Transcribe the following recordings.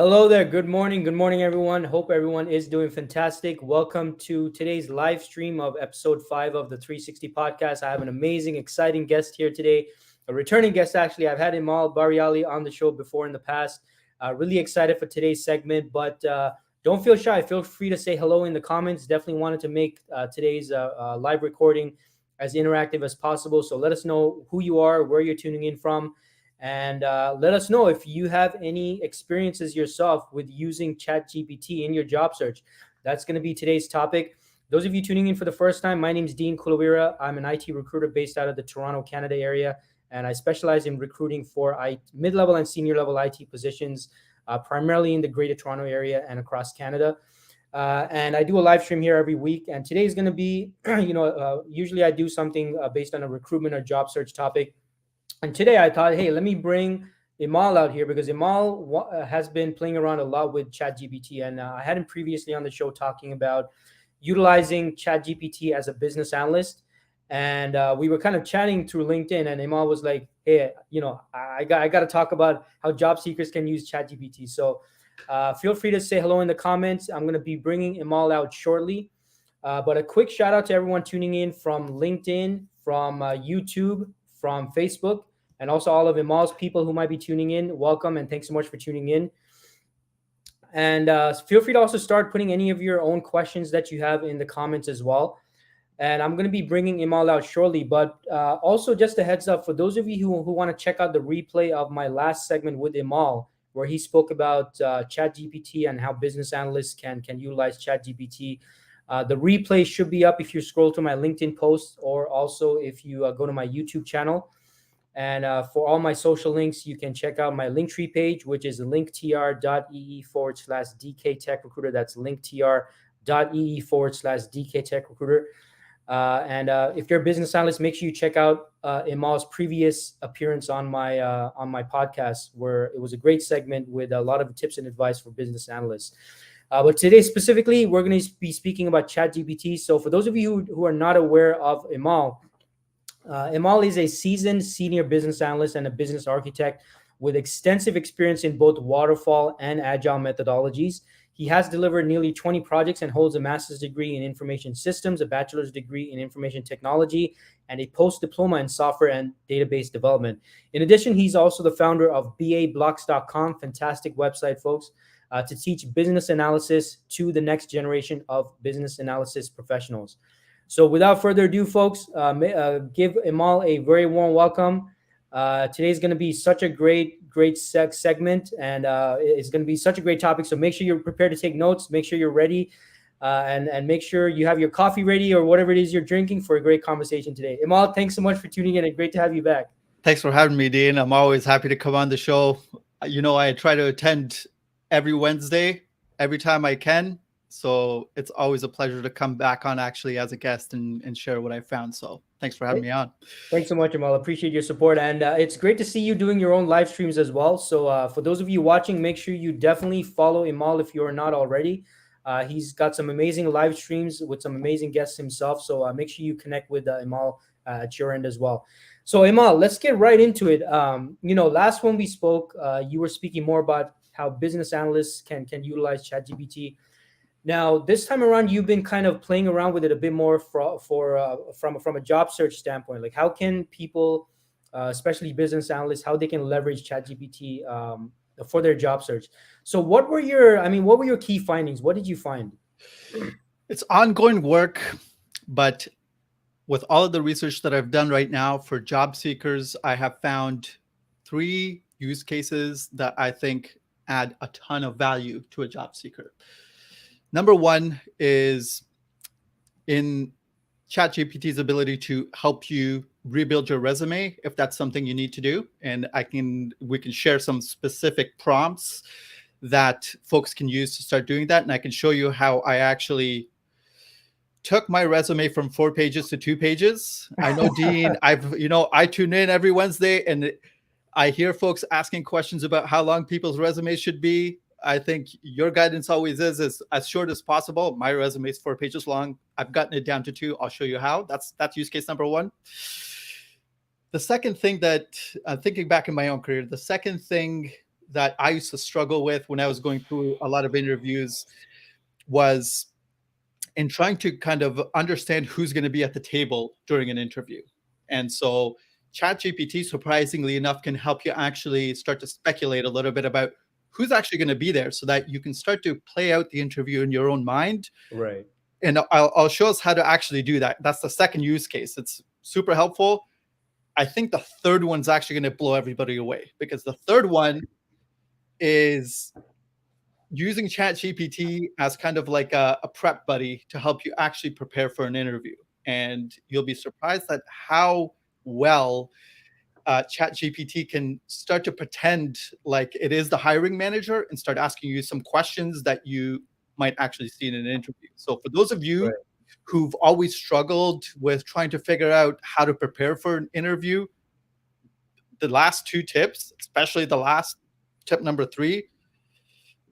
Hello there. Good morning. Good morning, everyone. Hope everyone is doing fantastic. Welcome to today's live stream of episode 5 of the 360 podcast. I have an amazing, exciting guest here today, a returning guest, actually. I've had Emal Bariali on the show before in the past. Really excited for today's segment, but don't feel shy. Feel free to say hello in the comments. Definitely wanted to make today's live recording as interactive as possible. So let us know who you are, where you're tuning in from, and let us know if you have any experiences yourself with using ChatGPT in your job search. That's going to be today's topic. Those of you tuning in for the first time, my name is Dean Kulawira. I'm an IT recruiter based out of the Toronto, Canada area, and I specialize in recruiting for mid-level and senior level IT positions, primarily in the Greater Toronto area and across Canada. And I do a live stream here every week. And today is going to be, usually I do something based on a recruitment or job search topic. And today I thought, hey, let me bring Emal out here because Emal has been playing around a lot with ChatGPT. And I had him previously on the show talking about utilizing ChatGPT as a business analyst. And we were kind of chatting through LinkedIn, and Emal was like, hey, I got to talk about how job seekers can use ChatGPT. So feel free to say hello in the comments. I'm going to be bringing Emal out shortly. But a quick shout out to everyone tuning in from LinkedIn, from YouTube, from Facebook, and also all of Emal's people who might be tuning in. Welcome and thanks so much for tuning in. And feel free to also start putting any of your own questions that you have in the comments as well. And I'm going to be bringing Emal out shortly. But also just a heads up for those of you who want to check out the replay of my last segment with Emal, where he spoke about ChatGPT and how business analysts can utilize ChatGPT. The replay should be up if you scroll to my LinkedIn post, or also if you go to my YouTube channel. And for all my social links, you can check out my Linktree page, which is linktr.ee/DK Tech Recruiter. That's linktr.ee/DK Tech Recruiter. And if you're a business analyst, make sure you check out Emal's previous appearance on my podcast, where it was a great segment with a lot of tips and advice for business analysts. But today specifically, we're going to be speaking about ChatGPT. So for those of you who are not aware of Emal, Emal is a seasoned senior business analyst and a business architect with extensive experience in both waterfall and agile methodologies. He has delivered nearly 20 projects and holds a master's degree in information systems, a bachelor's degree in information technology, and a post-diploma in software and database development. In addition, he's also the founder of bablocks.com, fantastic website, folks, to teach business analysis to the next generation of business analysis professionals. So without further ado, folks, give Emal a very warm welcome. Today's going to be such a great segment, and it's going to be such a great topic. So make sure you're prepared to take notes. Make sure you're ready, and make sure you have your coffee ready or whatever it is you're drinking for a great conversation today. Emal, thanks so much for tuning in, and great to have you back. Thanks for having me, Dean. I'm always happy to come on the show. I try to attend every Wednesday, every time I can. So it's always a pleasure to come back on actually as a guest and share what I found. So thanks for having me on. Thanks so much, Emal. Appreciate your support. And it's great to see you doing your own live streams as well. So for those of you watching, make sure you definitely follow Emal if you're not already. He's got some amazing live streams with some amazing guests himself. So make sure you connect with Emal at your end as well. So Emal, let's get right into it. Last when we spoke, you were speaking more about how business analysts can utilize ChatGPT. Now, this time around, you've been kind of playing around with it a bit more from a job search standpoint. Like, how can people, especially business analysts, how they can leverage ChatGPT for their job search? So, what were your key findings? What did you find? It's ongoing work, but with all of the research that I've done right now for job seekers, I have found 3 use cases that I think add a ton of value to a job seeker. Number 1 is in ChatGPT's ability to help you rebuild your resume if that's something you need to do. And we can share some specific prompts that folks can use to start doing that. And I can show you how I actually took my resume from 4 pages to 2 pages. I know, Dean, I tune in every Wednesday and I hear folks asking questions about how long people's resumes should be. I think your guidance always is as short as possible. My resume is 4 pages long. I've gotten it down to 2. I'll show you how. That's use case number 1. The second thing that, thinking back in my own career, the second thing that I used to struggle with when I was going through a lot of interviews was in trying to kind of understand who's going to be at the table during an interview. And so ChatGPT, surprisingly enough, can help you actually start to speculate a little bit about who's actually going to be there so that you can start to play out the interview in your own mind. Right. And I'll show us how to actually do that. That's the second use case. It's super helpful. I think the third one's actually going to blow everybody away, because the third one is using ChatGPT as kind of like a prep buddy to help you actually prepare for an interview. And you'll be surprised at how well ChatGPT can start to pretend like it is the hiring manager and start asking you some questions that you might actually see in an interview. So for those of you Right. who've always struggled with trying to figure out how to prepare for an interview, the last two tips, especially the last tip number 3,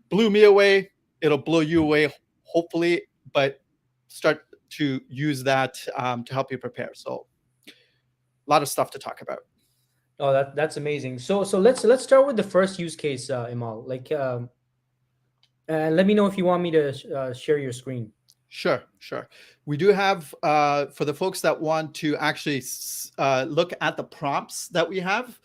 blew me away. It'll blow you away, hopefully, but start to use that to help you prepare. So a lot of stuff to talk about. Oh, that's amazing. So let's start with the first use case, Emal. Like, and let me know if you want me to share your screen. Sure, sure. We do have, for the folks that want to actually look at the prompts that we have,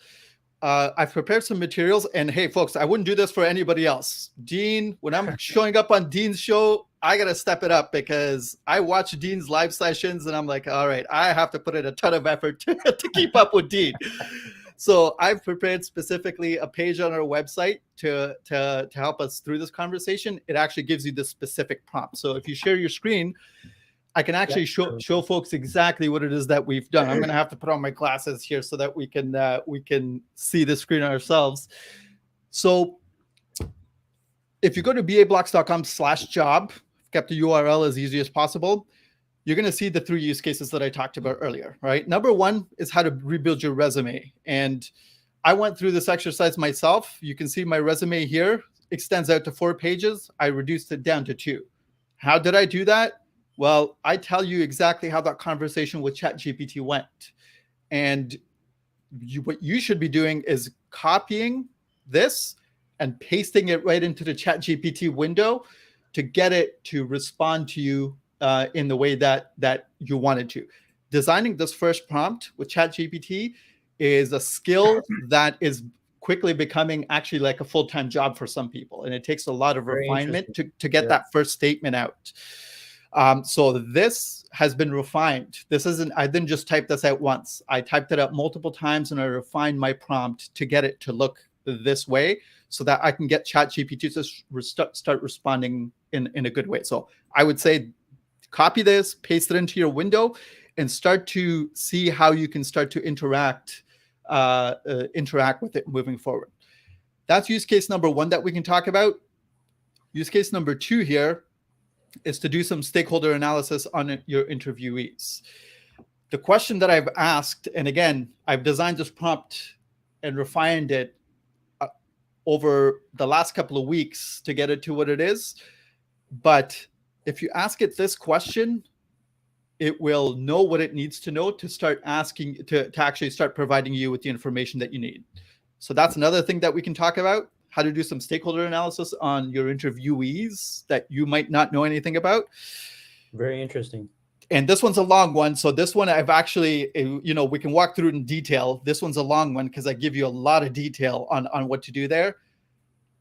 I've prepared some materials. And hey, folks, I wouldn't do this for anybody else. Dean, when I'm showing up on Dean's show, I got to step it up, because I watch Dean's live sessions and I'm like, all right, I have to put in a ton of effort to keep up with Dean. So I've prepared specifically a page on our website to help us through this conversation. It actually gives you the specific prompt. So if you share your screen, I can actually show folks exactly what it is that we've done. I'm going to have to put on my glasses here so that we can see the screen ourselves. So if you go to bablocks.com/job, kept the URL as easy as possible, you're going to see the 3 use cases that I talked about earlier, right? Number 1 is how to rebuild your resume. And I went through this exercise myself. You can see my resume here extends out to 4 pages. I reduced it down to 2. How did I do that? Well, I tell you exactly how that conversation with ChatGPT went. And what you should be doing is copying this and pasting it right into the ChatGPT window to get it to respond to you in the way that you wanted to. Designing this first prompt with ChatGPT is a skill that is quickly becoming actually like a full-time job for some people. And it takes a lot of Very refinement interesting. to get Yeah. that first statement out. So this has been refined. I didn't just type this out once. I typed it out multiple times and I refined my prompt to get it to look this way so that I can get ChatGPT to start responding in a good way. So I would say copy this, paste it into your window, and start to see how you can start to interact with it moving forward. That's use case number 1 that we can talk about. Use case number 2 here is to do some stakeholder analysis on your interviewees. The question that I've asked, and again, I've designed this prompt and refined it over the last couple of weeks to get it to what it is. But if you ask it this question, it will know what it needs to know to start asking, to actually start providing you with the information that you need. So that's another thing that we can talk about, how to do some stakeholder analysis on your interviewees that you might not know anything about. Very interesting. And this one's a long one. So this one I've actually, we can walk through it in detail. This one's a long one because I give you a lot of detail on what to do there.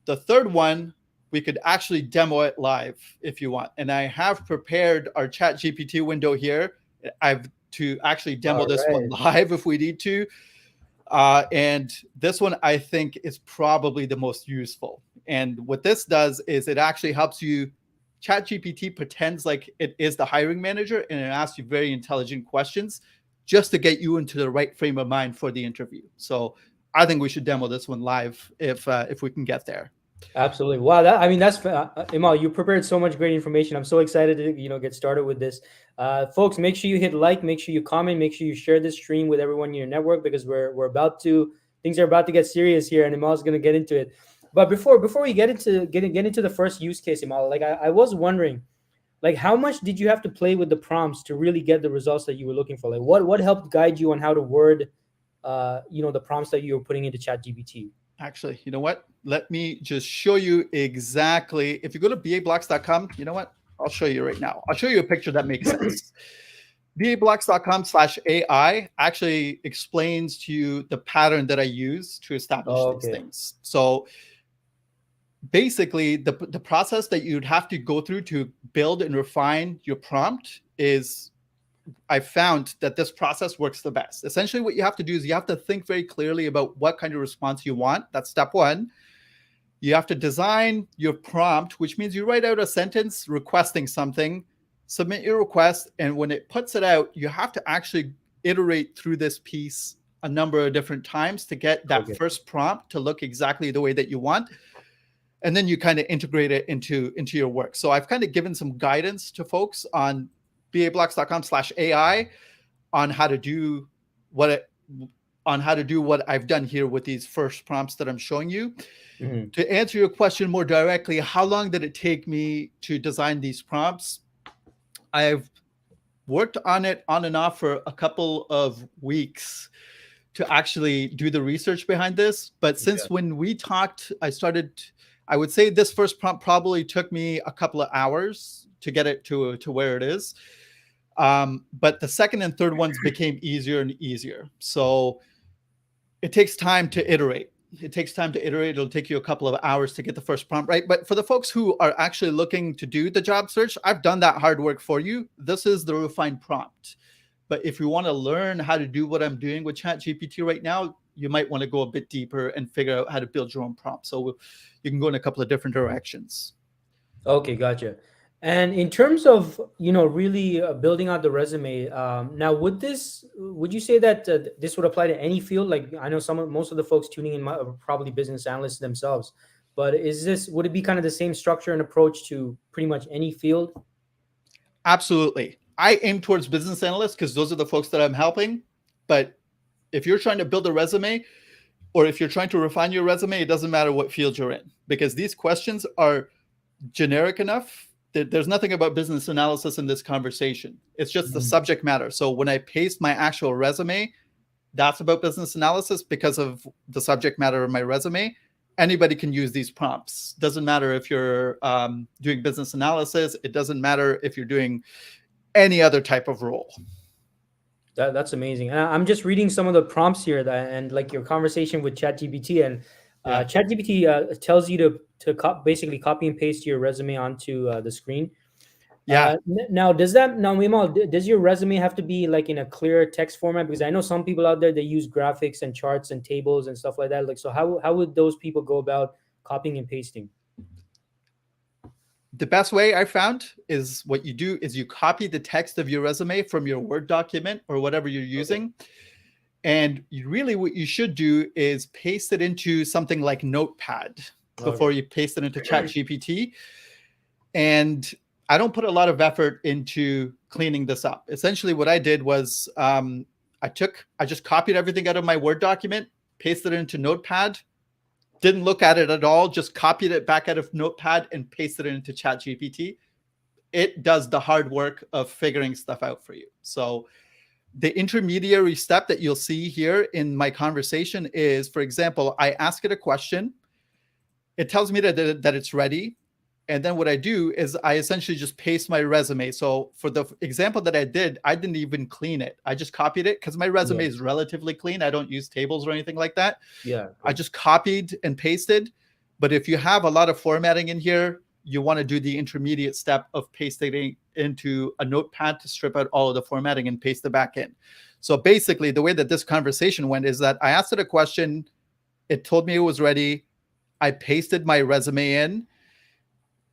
The third one, we could actually demo it live if you want. And I have prepared our ChatGPT window here. I've to actually demo this one live if we need to. And this one I think is probably the most useful. And what this does is it actually helps you. ChatGPT pretends like it is the hiring manager and it asks you very intelligent questions just to get you into the right frame of mind for the interview. So I think we should demo this one live if we can get there. Absolutely. Wow. That's Emal, you prepared so much great information. I'm so excited to, get started with this. Folks, make sure you hit like, make sure you comment, make sure you share this stream with everyone in your network, because things are about to get serious here, and Emal's going to get into it. But before we get into the first use case, Emal, like I was wondering, like how much did you have to play with the prompts to really get the results that you were looking for? Like what helped guide you on how to word, the prompts that you were putting into ChatGPT? Actually, you know what? Let me just show you exactly. If you go to bablocks.com, you know what? I'll show you right now. I'll show you a picture that makes sense. bablocks.com/AI actually explains to you the pattern that I use to establish these Okay. things. So basically, the process that you'd have to go through to build and refine your prompt is, I found that this process works the best. Essentially, what you have to do is you have to think very clearly about what kind of response you want. That's step one. You have to design your prompt, which means you write out a sentence requesting something, submit your request, and when it puts it out, you have to actually iterate through this piece a number of different times to get that Okay. first prompt to look exactly the way that you want. And then you kind of integrate it into your work. So I've kind of given some guidance to folks on bablocks.com/AI on how to do what it, on how to do what I've done here with these first prompts that I'm showing you. Mhm. To answer your question more directly, how long did it take me to design these prompts? I've worked on it on and off for a couple of weeks to actually do the research behind this. But Yeah. since when we talked, I would say this first prompt probably took me a couple of hours to get it to where it is. But the second and third ones became easier and easier. So it takes time to iterate. It takes time to iterate. It'll take you a couple of hours to get the first prompt right. But for the folks who are actually looking to do the job search, I've done that hard work for you. This is the refined prompt. But if you want to learn how to do what I'm doing with ChatGPT right now, you might want to go a bit deeper and figure out how to build your own prompt. So you can go in a couple of different directions. Okay, gotcha. And in terms of, really building out the resume, now would you say that this would apply to any field? Like I know most of the folks tuning in are probably business analysts themselves, but would it be kind of the same structure and approach to pretty much any field? Absolutely. I aim towards business analysts because those are the folks that I'm helping. But if you're trying to build a resume, or if you're trying to refine your resume, it doesn't matter what field you're in, because these questions are generic enough that there's nothing about business analysis in this conversation. It's just the Mhm. subject matter. So when I paste my actual resume, that's about business analysis because of the subject matter of my resume. Anybody can use these prompts. Doesn't matter if you're doing business analysis. It doesn't matter if you're doing any other type of role. That's amazing. And I'm just reading some of the prompts here and like your conversation with ChatGPT, and Yeah. ChatGPT tells you to basically copy and paste your resume onto the screen. Yeah. Now, Emal, does your resume have to be like in a clear text format? Because I know some people out there, they use graphics and charts and tables and stuff like that. Like, so how would those people go about copying and pasting? The best way I found is what you do is you copy the text of your resume from your Word document or whatever you're Okay. using. And what you should do is paste it into something like Notepad Okay. before you paste it into ChatGPT. And I don't put a lot of effort into cleaning this up. Essentially, what I did was I just copied everything out of my Word document, pasted it into Notepad, didn't look at it at all, just copied it back out of Notepad and pasted it into ChatGPT. It does the hard work of figuring stuff out for you. So the intermediary step that you'll see here in my conversation is, for example, I ask it a question. It tells me that it's ready. And then what I do is I essentially just paste my resume. So for the example that I didn't even clean it. I just copied it because my Yeah. resume is relatively clean. I don't use tables or anything like that. Yeah. I just copied and pasted. But if you have a lot of formatting in here, you want to do the intermediate step of pasting it into a notepad to strip out all of the formatting and paste it back in. So basically, the way that this conversation went is that I asked it a question. It told me it was ready. I pasted my resume in.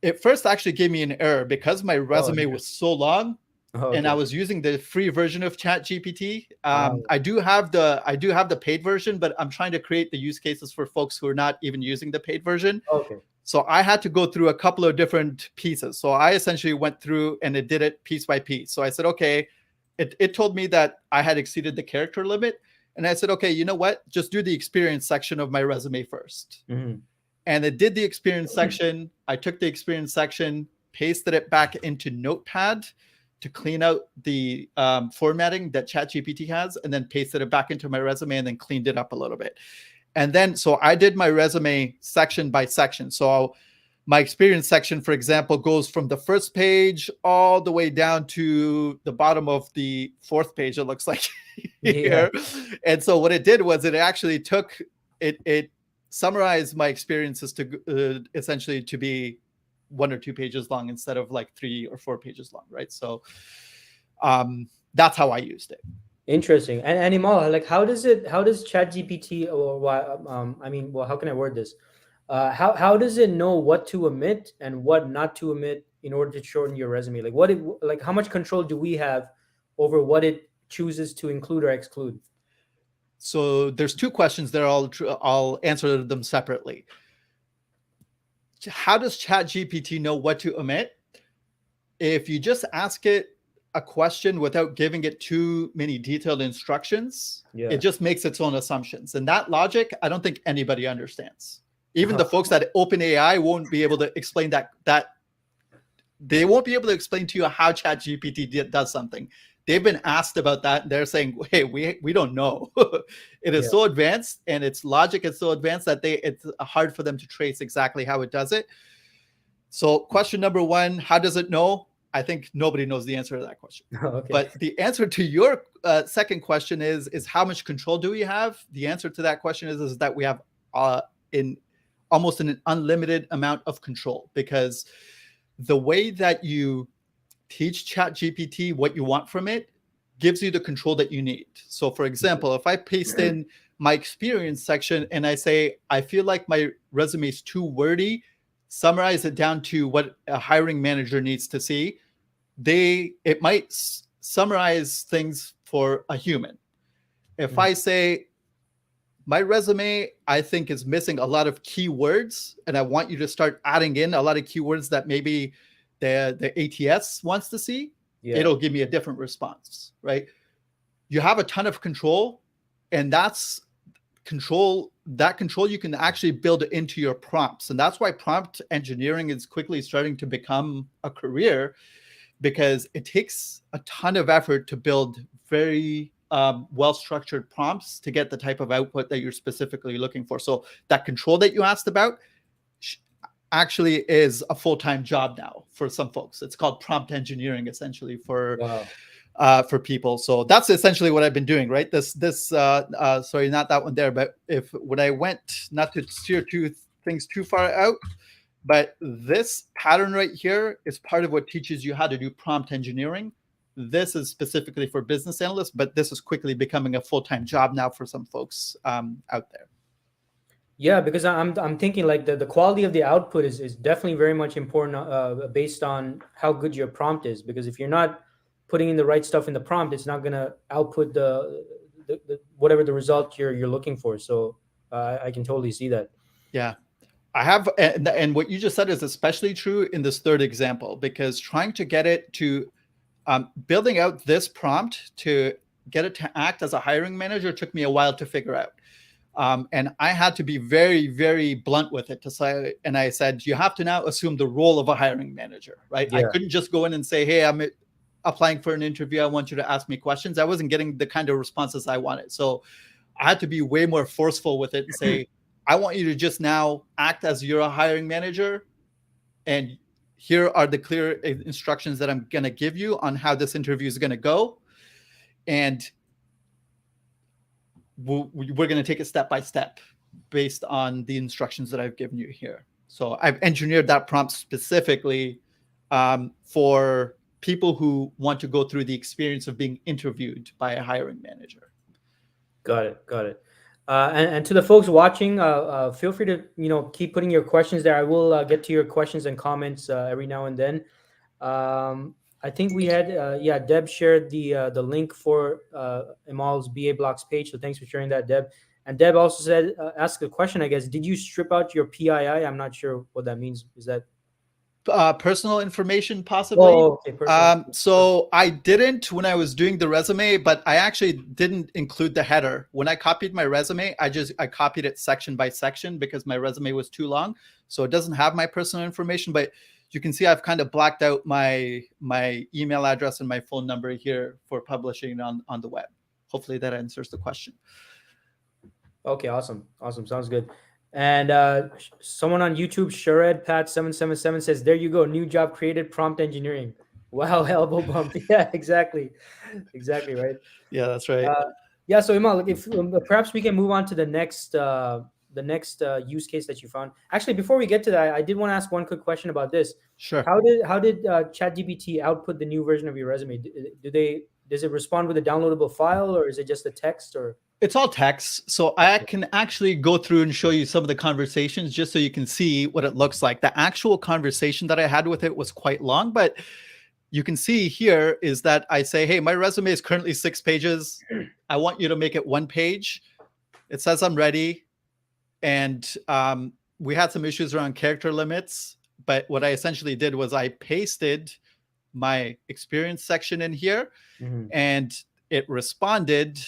It first actually gave me an error because my Oh, resume was so long oh, and I okay. was using the free version of ChatGPT. Oh, I do have the paid version, but I'm trying to create the use cases for folks who are not even using the paid version. okay. So I had to go through a couple of different pieces. So I essentially went through and it did it piece by piece. So I said, okay, it told me that I had exceeded the character limit. And I said, okay, you know what? Just do the experience section of my resume first. Mhm. And it did the experience section. I took the experience section, pasted it back into Notepad to clean out the formatting that ChatGPT has, and then pasted it back into my resume and then cleaned it up a little bit. And then, so I did my resume section by section. So my experience section, for example, goes from the first page all the way down to the bottom of the fourth page, it looks like Yeah. here. And so what it did was it actually took it summarized my experiences to essentially to be 1 or 2 pages long instead of like 3 or 4 pages long, right? So that's how I used it. Interesting. And Imal, like, how does ChatGPT, or why, I mean, well, how can I word this? How does it know what to omit and what not to omit in order to shorten your resume? Like, like, how much control do we have over what it chooses to include or exclude? So there's 2 questions there. I'll answer them separately. How does ChatGPT know what to omit? If you just ask it a question without giving it too many detailed instructions, it Yeah. just makes its own assumptions. And that logic, I don't think anybody understands. Even the folks at OpenAI won't be able to explain that they won't be able to explain to you how ChatGPT does something. They've been asked about that, and they're saying, "Hey, we don't know." It is Yeah. so advanced, and its logic is so advanced that it's hard for them to trace exactly how it does it. So, question number one: how does it know? I think nobody knows the answer to that question. Okay. But the answer to your second question is how much control do we have? The answer to that question is that we have in almost an unlimited amount of control, because the way that you teach ChatGPT what you want from it gives you the control that you need. So, for example, if I paste in my experience section and I say, I feel like my resume is too wordy, summarize it down to what a hiring manager needs to see, it might summarize things for a human. If I say, my resume, I think, is missing a lot of keywords, and I want you to start adding in a lot of keywords that maybe the ATS wants to see, Yeah. it'll give me a different response, right? You have a ton of control, and that control you can actually build into your prompts. And that's why prompt engineering is quickly starting to become a career, because it takes a ton of effort to build very well-structured prompts to get the type of output that you're specifically looking for. So that control that you asked about actually is a full-time job now for some folks. It's called prompt engineering, essentially, for Wow. people. So that's essentially what I've been doing, right? Sorry, not that one there, but when I went, not to steer things too far out, but this pattern right here is part of what teaches you how to do prompt engineering. This is specifically for business analysts, but this is quickly becoming a full-time job now for some folks out there. Yeah, because I'm thinking like the quality of the output is definitely very much important, based on how good your prompt is. Because if you're not putting in the right stuff in the prompt, it's not gonna output the whatever the result you're looking for. So I can totally see that. Yeah. I have, and what you just said is especially true in this third example, because trying to get it to building out this prompt to get it to act as a hiring manager took me a while to figure out. And I had to be very, very blunt with it to say, and I said, you have to now assume the role of a hiring manager, right? I Yeah. couldn't just go in and say, hey, I'm applying for an interview. I want you to ask me questions. I wasn't getting the kind of responses I wanted. So I had to be way more forceful with it and say, I want you to just now act as you're a hiring manager. And here are the clear instructions that I'm going to give you on how this interview is going to go. And we're going to take it step by step based on the instructions that I've given you here. So I've engineered that prompt specifically for people who want to go through the experience of being interviewed by a hiring manager. Got it. Got it. And to the folks watching, feel free to keep putting your questions there. I will get to your questions and comments every now and then. I think we had Deb shared the link for Emal's BA Blocks page. So thanks for sharing that, Deb. And Deb also said, ask a question. I guess, did you strip out your PII? I'm not sure what that means. Is that Personal information, possibly. Oh, okay, personal. So I didn't when I was doing the resume, but I actually didn't include the header. When I copied my resume, I copied it section by section because my resume was too long. So it doesn't have my personal information, but you can see I've kind of blacked out my email address and my phone number here for publishing on the web. Hopefully that answers the question. Okay, awesome. Awesome. Sounds good. And someone on YouTube, Shared Pat 777 says, "There you go, new job created, prompt engineering." Wow, elbow bump. Yeah, exactly. Exactly, right. Yeah, that's right. Uh, yeah, so Imal, like, if perhaps we can move on to the next use case that you found. Actually, before we get to that, I did want to ask one quick question about this. Sure. How did ChatGPT output the new version of your resume? Does it respond with a downloadable file, or is it just a text? Or It's all text. So I can actually go through and show you some of the conversations just so you can see what it looks like. The actual conversation that I had with it was quite long, but you can see here is that I say, hey, my resume is currently 6 pages. I want you to make it 1 page. It says I'm ready. And we had some issues around character limits. But what I essentially did was I pasted my experience section in here Mhm. and it responded.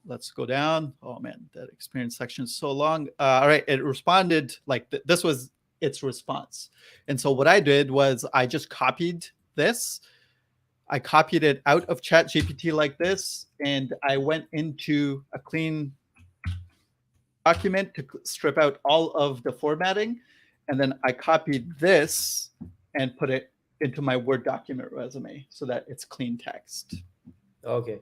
Let's go down. Oh man, that experience section is so long. All right, it responded like this was its response. And so what I did was I just copied this. I copied it out of ChatGPT like this, and I went into a clean document to strip out all of the formatting. And then I copied this and put it into my Word document resume so that it's clean text. Okay.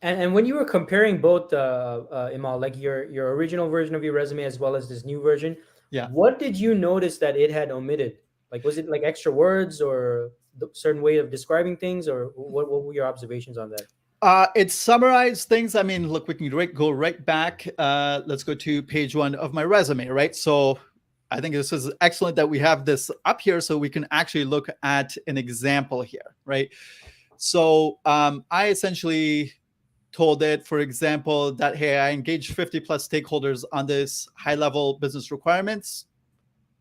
And when you were comparing both, Imal, like your original version of your resume as well as this new version, Yeah. what did you notice that it had omitted? Like, was it like extra words or the certain way of describing things, or what were your observations on that? It summarized things. I mean, look, we can go right back. Let's go to page 1 of my resume, right? So I think this is excellent that we have this up here so we can actually look at an example here, right? So I essentially told it, for example, that, hey, I engaged 50 plus stakeholders on this high level business requirements.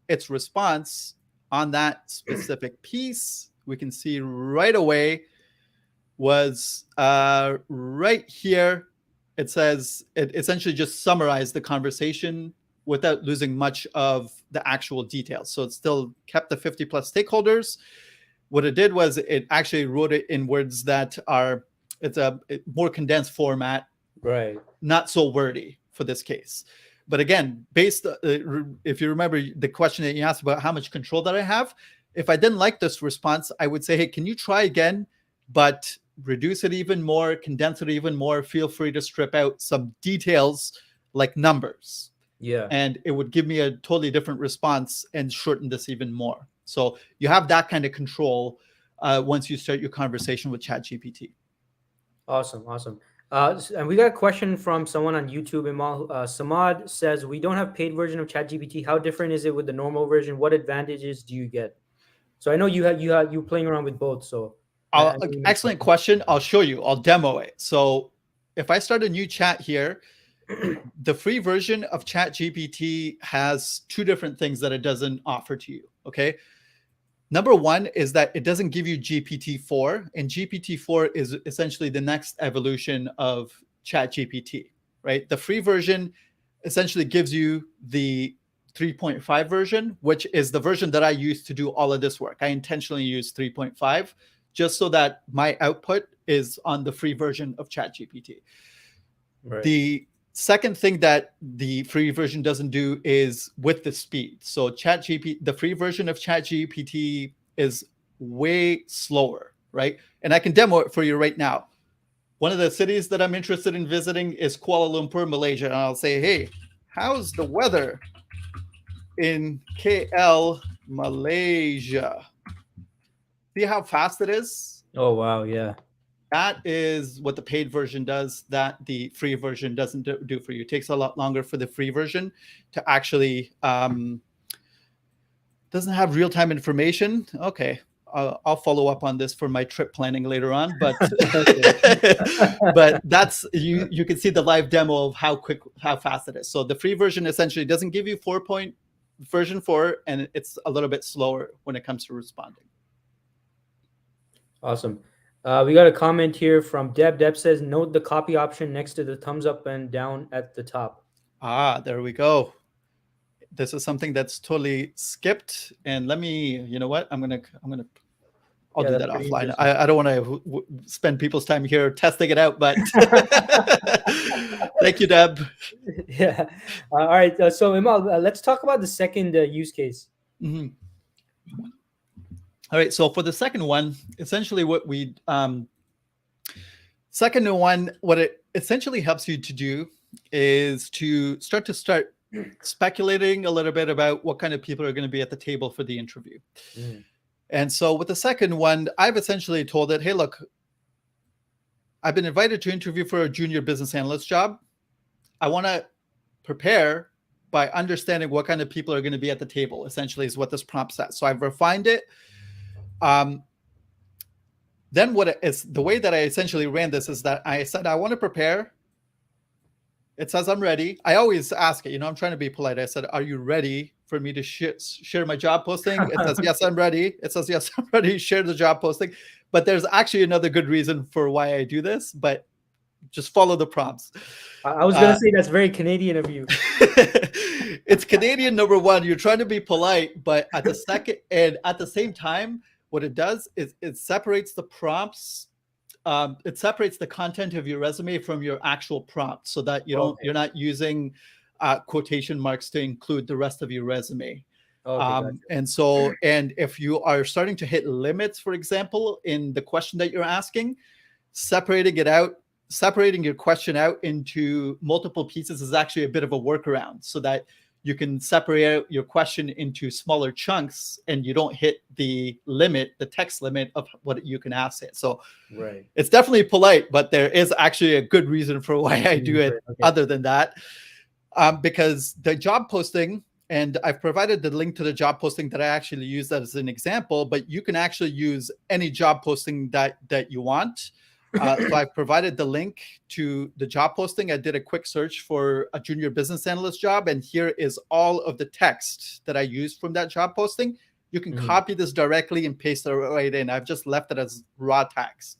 Its response on that specific piece, we can see right away was right here. It says it essentially just summarized the conversation without losing much of the actual details. So it still kept the 50 plus stakeholders. What it did was it actually wrote it in words that are, it's a more condensed format, Right. not so wordy for this case. But again, based, if you remember the question that you asked about how much control that I have, if I didn't like this response, I would say, hey, can you try again, but reduce it even more, condense it even more. Feel free to strip out some details like numbers. Yeah. And it would give me a totally different response and shorten this even more. So you have that kind of control once you start your conversation with ChatGPT. Awesome. Awesome. And we got a question from someone on YouTube. Imal, Samad says, "We don't have paid version of ChatGPT. How different is it with the normal version? What advantages do you get?" So I know you playing around with both. So I know you mentioned Excellent question. I'll show you. I'll demo it. So if I start a new chat here, that. the free version of ChatGPT has two different things that it doesn't offer to you. Okay. Number one is that it doesn't give you GPT-4, and GPT-4 is essentially the next evolution of ChatGPT, right? The free version essentially gives you the 3.5 version, which is the version that I use to do all of this work. I intentionally use 3.5 just so that my output is on the free version of ChatGPT. Right. The second thing that the free version doesn't do is with the speed. So ChatGPT, the free version of ChatGPT is way slower, right? And I can demo it for you right now. One of the cities that I'm interested in visiting is Kuala Lumpur, Malaysia. And I'll say, hey, how's the weather in KL, Malaysia? See how fast it is? Oh wow, yeah. That is what the paid version does that the free version doesn't do for you. It takes a lot longer for the free version to actually doesn't have real-time information. Okay, I'll follow up on this for my trip planning later on, but Okay. but that's you can see the live demo of how fast it is. So the free version essentially doesn't give you 4 point version 4, and it's a little bit slower when it comes to responding. Awesome. We got a comment here from Deb. Deb says, "Note the copy option next to the thumbs up and down at the top." There we go. This is something that's totally skipped. And let me, you know what? I'll Yeah, do that's that pretty offline. interesting. I don't want to spend people's time here testing it out, but thank you, Deb. Yeah. All right. So Emal, let's talk about the second use case. Mhm. All right. So for the second one, essentially what it essentially helps you to do is to start speculating a little bit about what kind of people are going to be at the table for the interview. Mm. And so with the second one, I've essentially told it, hey, look, I've been invited to interview for a junior business analyst job. I want to prepare by understanding what kind of people are going to be at the table, essentially, is what this prompt says. So I've refined it. Um, then what it is, the way that I essentially ran this is that I said, I want to prepare. It says I'm ready. I always ask it, I'm trying to be polite. I said, are you ready for me to share my job posting? It says, yes, I'm ready. It says, yes, I'm ready. Share the job posting. But there's actually another good reason for why I do this, but just follow the prompts. I was gonna say that's very Canadian of you. It's Canadian, number one. You're trying to be polite, but at the same time, what it does is it separates the prompts. It separates the content of your resume from your actual prompt, so that Okay. you're not using quotation marks to include the rest of your resume. Okay, gotcha. And if you are starting to hit limits, for example, in the question that you're asking, separating it out, separating your question out into multiple pieces is actually a bit of a workaround, so that you can separate out your question into smaller chunks and you don't hit the text limit of what you can ask it. So Right. it's definitely polite, but there is actually a good reason for why I do it Okay. other than that. Because the job posting, and I've provided the link to the job posting that I actually use as an example, but you can actually use any job posting that you want. So I've provided the link to the job posting. I did a quick search for a junior business analyst job, and here is all of the text that I used from that job posting. You can Mhm. copy this directly and paste it right in. I've just left it as raw text.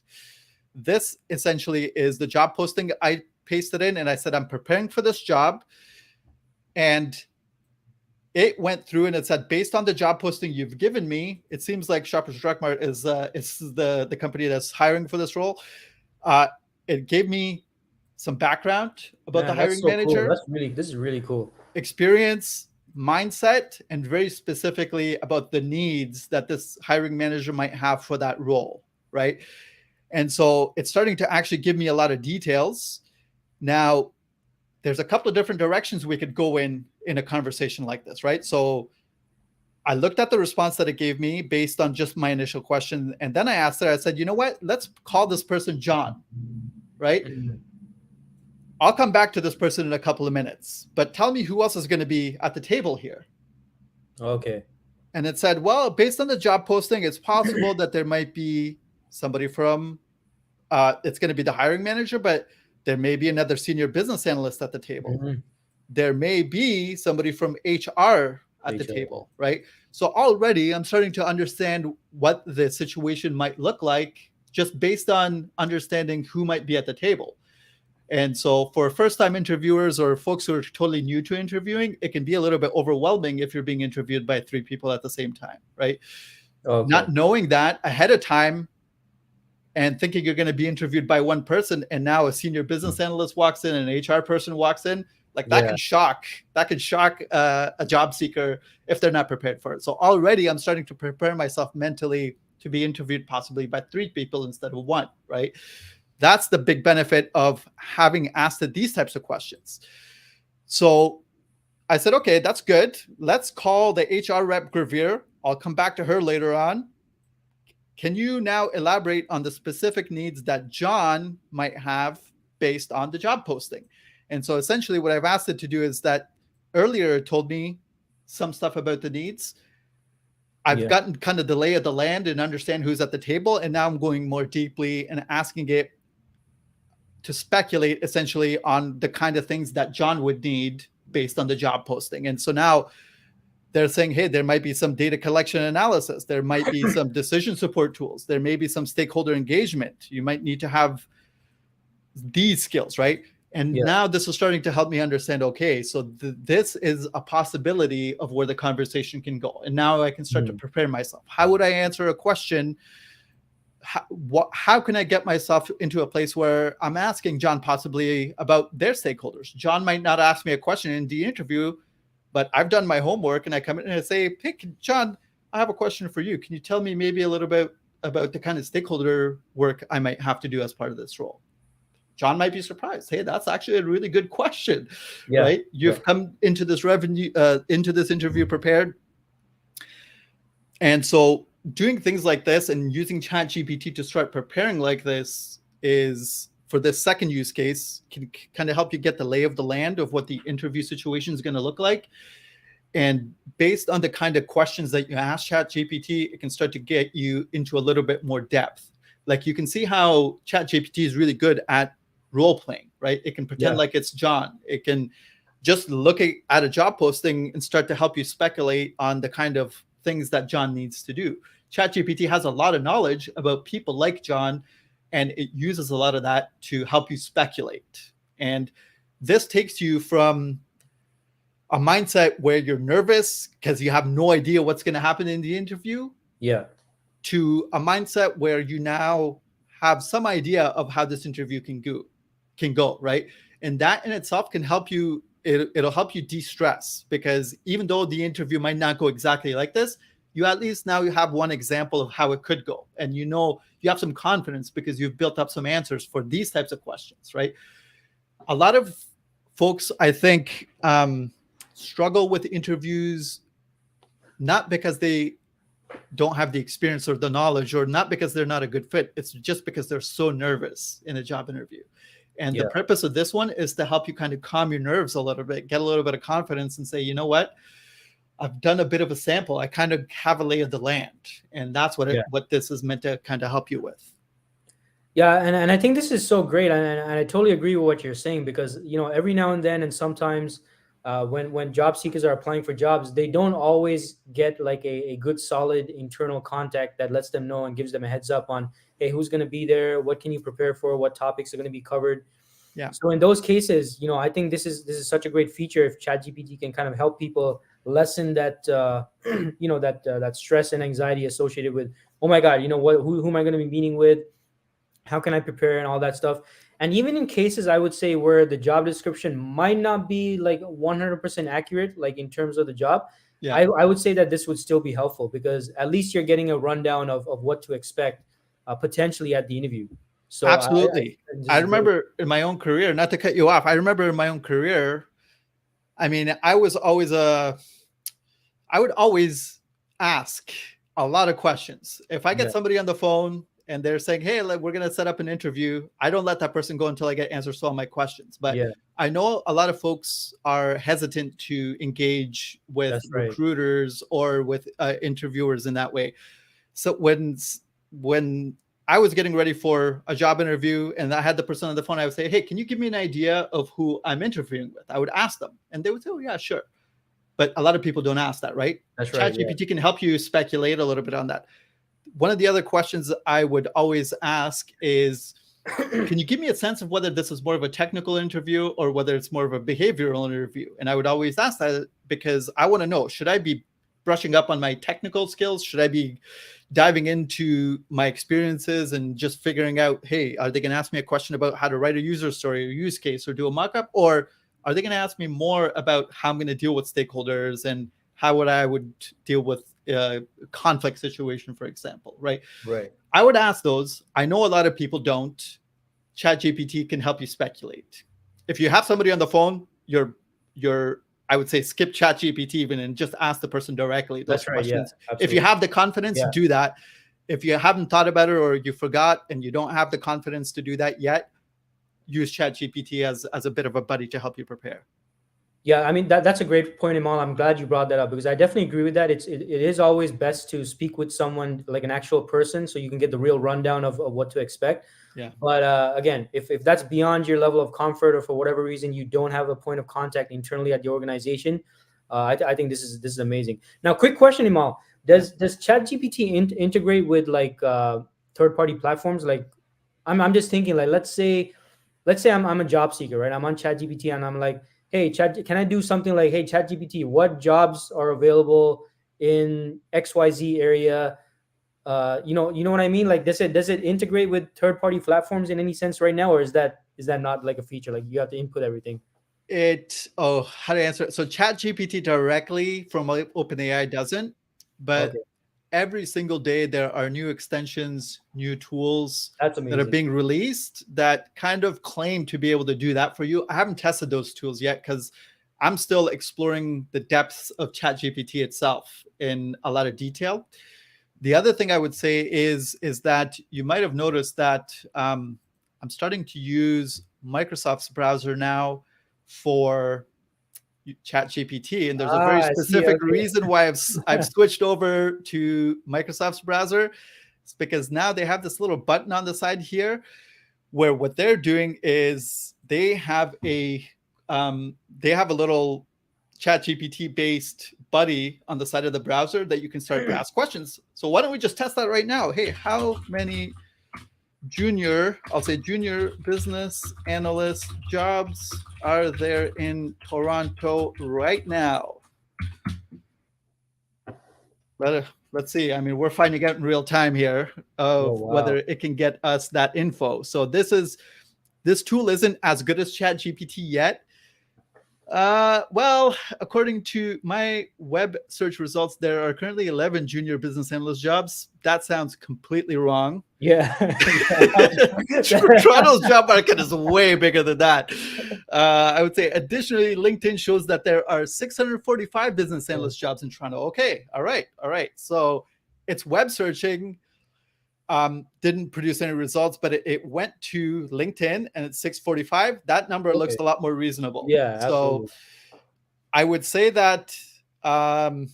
This essentially is the job posting. I pasted in and I said, I'm preparing for this job. And it went through and it said, based on the job posting you've given me, it seems like Shoppers Drug Mart is the company that's hiring for this role. Uh, it gave me some background about the Man, that's hiring so cool. manager, This is really cool. experience, mindset, and very specifically about the needs that this hiring manager might have for that role, right? And so it's starting to actually give me a lot of details. Now, there's a couple of different directions we could go in a conversation like this, right? So I looked at the response that it gave me based on just my initial question. And then I asked it, I said, you know what? Let's call this person John, right? Mhm. I'll come back to this person in a couple of minutes, but tell me who else is going to be at the table here. Okay. And it said, well, based on the job posting, it's possible that there might be somebody from, it's going to be the hiring manager, but there may be another senior business analyst at the table. Mhm. There may be somebody from HR at the HR. table, right? So already I'm starting to understand what the situation might look like just based on understanding who might be at the table. And so for first-time interviewers or folks who are totally new to interviewing, it can be a little bit overwhelming if you're being interviewed by 3 people at the same time, right? Okay. Not knowing that ahead of time and thinking you're going to be interviewed by one person, and now a senior business analyst walks in and an HR person walks in, like that Yeah. can shock a job seeker if they're not prepared for it. So already I'm starting to prepare myself mentally to be interviewed possibly by 3 people instead of 1, right? That's the big benefit of having asked these types of questions. So I said, okay, that's good. Let's call the HR rep Gravere. I'll come back to her later on. Can you now elaborate on the specific needs that John might have based on the job posting? And so essentially what I've asked it to do is that earlier it told me some stuff about the needs. I've Yeah. gotten kind of the lay of the land and understand who's at the table. And now I'm going more deeply and asking it to speculate essentially on the kind of things that John would need based on the job posting. And so now they're saying, hey, there might be some data collection analysis. There might be some decision support tools. There may be some stakeholder engagement. You might need to have these skills, right? And Yeah. now this is starting to help me understand, okay, so this is a possibility of where the conversation can go. And now I can start to Mhm. prepare myself. How would I answer a question how can I get myself into a place where I'm asking John possibly about their stakeholders? John might not ask me a question in the interview, but I've done my homework and I come in and I say, hey, John, I have a question for you. Can you tell me maybe a little bit about the kind of stakeholder work I might have to do as part of this role? John might be surprised. Hey, that's actually a really good question, Yeah. right? Yeah. You've come into this into this interview prepared. And so doing things like this and using ChatGPT to start preparing like this is, for this second use case, can kind of help you get the lay of the land of what the interview situation is going to look like. And based on the kind of questions that you ask ChatGPT, it can start to get you into a little bit more depth. Like you can see how ChatGPT is really good at role playing, right? It can pretend Yeah. like it's John. It can just look at a job posting and start to help you speculate on the kind of things that John needs to do. ChatGPT has a lot of knowledge about people like John, and it uses a lot of that to help you speculate. And this takes you from a mindset where you're nervous because you have no idea what's going to happen in the interview Yeah. to a mindset where you now have some idea of how this interview can go, right? And that in itself can help you. It'll help you de-stress, because even though the interview might not go exactly like this, you at least now you have one example of how it could go, and you know you have some confidence because you've built up some answers for these types of questions, right? A lot of folks, I think, struggle with interviews not because they don't have the experience or the knowledge, or not because they're not a good fit. It's just because they're so nervous in a job interview. And the Yeah. purpose of this one is to help you kind of calm your nerves a little bit, get a little bit of confidence, and say, you know what? I've done a bit of a sample. I kind of have a lay of the land. And that's Yeah. what this is meant to kind of help you with. Yeah, and I think this is so great, and I totally agree with what you're saying, because every now and then, and sometimes when job seekers are applying for jobs, they don't always get like a good solid internal contact that lets them know and gives them a heads up on, hey, who's going to be there, what can you prepare for, what topics are going to be covered. Yeah, So in those cases, I think this is such a great feature if ChatGPT can kind of help people lessen that that stress and anxiety associated with, oh my God, who am I going to be meeting with, how can I prepare, and all that stuff. And even in cases, I would say, where the job description might not be like 100% accurate, like in terms of the job, yeah, I would say that this would still be helpful, because at least you're getting a rundown of what to expect, potentially at the interview. So I absolutely. think this I is great. remember in my own career, not to cut you off, I remember in my own career, I mean, I would always ask a lot of questions. If I Yeah. get somebody on the phone and they're saying, hey, we're going to set up an interview, I don't let that person go until I get answers to all my questions. But Yeah. I know a lot of folks are hesitant to engage with That's right. recruiters or with interviewers in that way. So when I was getting ready for a job interview and I had the person on the phone, I would say, hey, can you give me an idea of who I'm interviewing with? I would ask them, and they would say, oh, yeah, sure. But a lot of people don't ask that, right? That's right. Yeah. ChatGPT can help you speculate a little bit on that. One of the other questions I would always ask is, can you give me a sense of whether this is more of a technical interview or whether it's more of a behavioral interview? And I would always ask that because I want to know, should I be brushing up on my technical skills? Should I be diving into my experiences and just figuring out, hey, are they going to ask me a question about how to write a user story or use case or do a mockup? Or are they going to ask me more about how I'm going to deal with stakeholders and how I would deal with a conflict situation, for example, right? Right. I would ask those. I know a lot of people don't. ChatGPT can help you speculate. If you have somebody on the phone, you're I would say skip ChatGPT even and just ask the person directly those That's right. Yeah. questions. If you Absolutely. have the confidence, Yeah. do that. If you haven't thought about it or you forgot and you don't have the confidence to do that yet, use ChatGPT as a bit of a buddy to help you prepare. Yeah, I mean, that's a great point, Imal. I'm glad you brought that up, because I definitely agree with that. It is always best to speak with someone, like an actual person, so you can get the real rundown of what to expect. Yeah. But again, if that's beyond your level of comfort, or for whatever reason you don't have a point of contact internally at the organization, I think this is amazing. Now, quick question, Imal: Yeah. Does ChatGPT integrate with like third party platforms? Like, I'm just thinking, like, let's say I'm a job seeker, right? I'm on ChatGPT and I'm like, hey, Chat, can I do something like, hey, ChatGPT, what jobs are available in XYZ area? You know what I mean? Like, does it integrate with third party platforms in any sense right now, or is that not like a feature? Like, you have to input everything. How to answer it? So ChatGPT directly from OpenAI doesn't, but Okay, every single day there are new extensions, new tools that's that are amazing. being released that kind of claim to be able to do that for you. I haven't tested those tools yet because I'm still exploring the depths of ChatGPT itself in a lot of detail. The other thing I would say is that you might have noticed that I'm starting to use Microsoft's browser now for ChatGPT, and there's a very I see. specific Okay. reason why I've switched over to Microsoft's browser. It's because now they have this little button on the side here, where what they're doing is they have a little ChatGPT based buddy on the side of the browser that you can start to ask questions. So why don't we just test that right now? Hey, how many I'll say junior business analyst jobs are there in Toronto right now? Let's see. I mean, we're finding out in real time here Oh of whether wow. it can get us that info. So this tool isn't as good as ChatGPT yet. Well, according to my web search results, there are currently 11 junior business analyst jobs. That sounds completely wrong. Yeah. Yeah. Toronto's job market is way bigger than that. I would say, additionally, LinkedIn shows that there are 645 business Oh, analyst jobs in Toronto. Okay, all right. So it's web searching didn't produce any results, but it went to LinkedIn and it's 645. That number looks okay. a lot more reasonable. Yeah, So absolutely. I would say that um,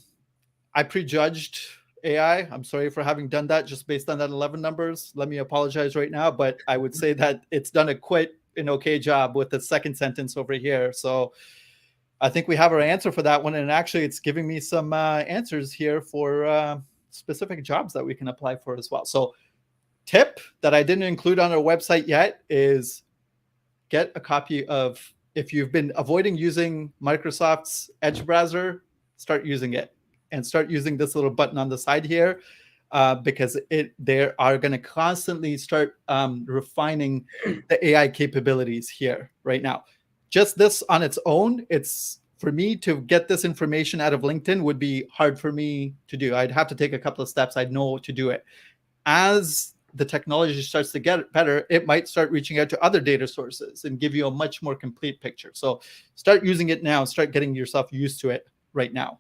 I prejudged AI. I'm sorry for having done that just based on that 11 numbers. Let me apologize right now, but I would say that it's done a quite an okay job with the second sentence over here. So I think we have our answer for that one. And actually, it's giving me some answers here for specific jobs that we can apply for as well. So tip that I didn't include on our website yet is get a copy of, if you've been avoiding using Microsoft's Edge browser, start using it and start using this little button on the side here because they are going to constantly start refining the AI capabilities here right now. Just this on its own, it's for me to get this information out of LinkedIn would be hard for me to do. I'd have to take a couple of steps. I'd know to do it. As the technology starts to get better, it might start reaching out to other data sources and give you a much more complete picture. So start using it now, start getting yourself used to it right now.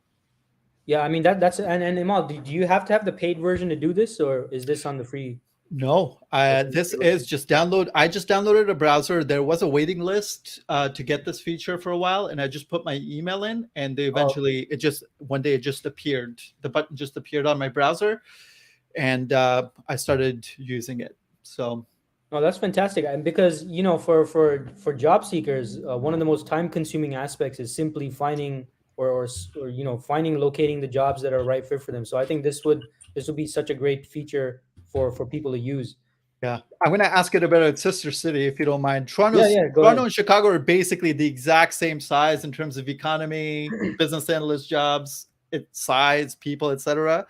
Yeah, I mean that's and Imal, do you have to have the paid version to do this, or is this on the free? No, That's on the this free is version. just download. I just downloaded a browser. There was a waiting list to get this feature for a while, and I just put my email in, and they Oh, okay. eventually, it just one day it just appeared. The button just appeared on my browser, and I started using it. So Oh, that's fantastic. And because for job seekers, one of the most time consuming aspects is simply finding or finding locating the jobs that are right fit for them. So I think this would be such a great feature for people to use. yeah, I'm going to ask it about its sister city, if you don't mind. Yeah, yeah. Go Toronto ahead. and Chicago are basically the exact same size in terms of economy, business analyst jobs, its size, people, etc.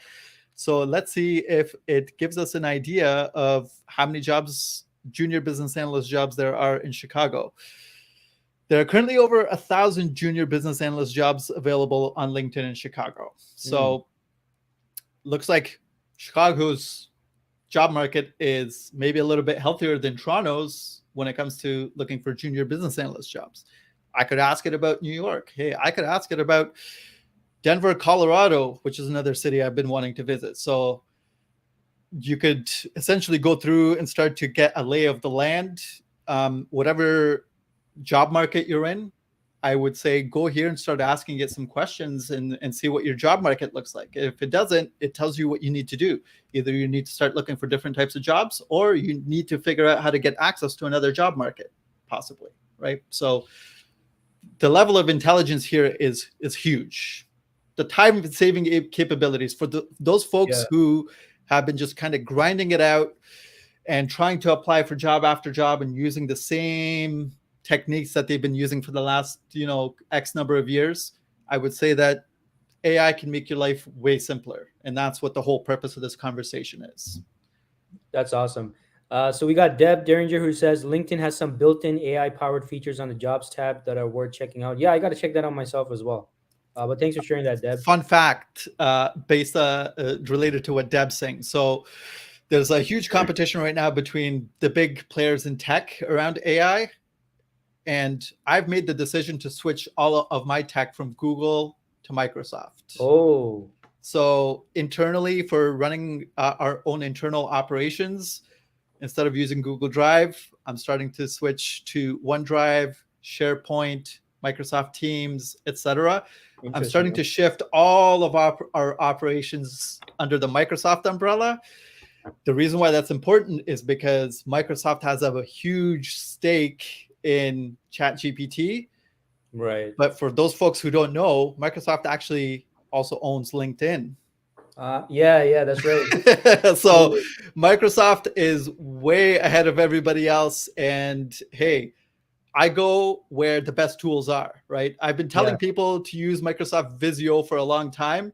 So let's see if it gives us an idea of how many jobs, junior business analyst jobs, there are in Chicago. There are currently over 1,000 junior business analyst jobs available on LinkedIn in Chicago. Mm, So looks like Chicago's job market is maybe a little bit healthier than Toronto's when it comes to looking for junior business analyst jobs. I could ask it about New York. Hey, I could ask it about Denver, Colorado, which is another city I've been wanting to visit. So you could essentially go through and start to get a lay of the land. Whatever job market you're in, I would say go here and start asking it some questions and see what your job market looks like. If it doesn't, it tells you what you need to do. Either you need to start looking for different types of jobs, or you need to figure out how to get access to another job market, possibly. Right. So the level of intelligence here is huge. The time saving capabilities for those folks yeah. who have been just kind of grinding it out and trying to apply for job after job and using the same techniques that they've been using for the last X number of years. I would say that AI can make your life way simpler. And that's what the whole purpose of this conversation is. That's awesome. So we got Deb Derringer who says LinkedIn has some built-in AI-powered features on the jobs tab that are worth checking out. Yeah, I got to check that out myself as well. But thanks for sharing that, Deb. Fun fact, based related to what Deb's saying. So there's a huge competition right now between the big players in tech around AI. And I've made the decision to switch all of my tech from Google to Microsoft. Oh, So internally, for running our own internal operations, instead of using Google Drive, I'm starting to switch to OneDrive, SharePoint, Microsoft Teams, etc. I'm starting interesting. to shift all of our operations under the Microsoft umbrella. The reason why that's important is because Microsoft has a huge stake in ChatGPT. Right. But for those folks who don't know, Microsoft actually also owns LinkedIn. Yeah, that's right. So Microsoft is way ahead of everybody else. And hey, I go where the best tools are, right? I've been telling Yeah, people to use Microsoft Visio for a long time.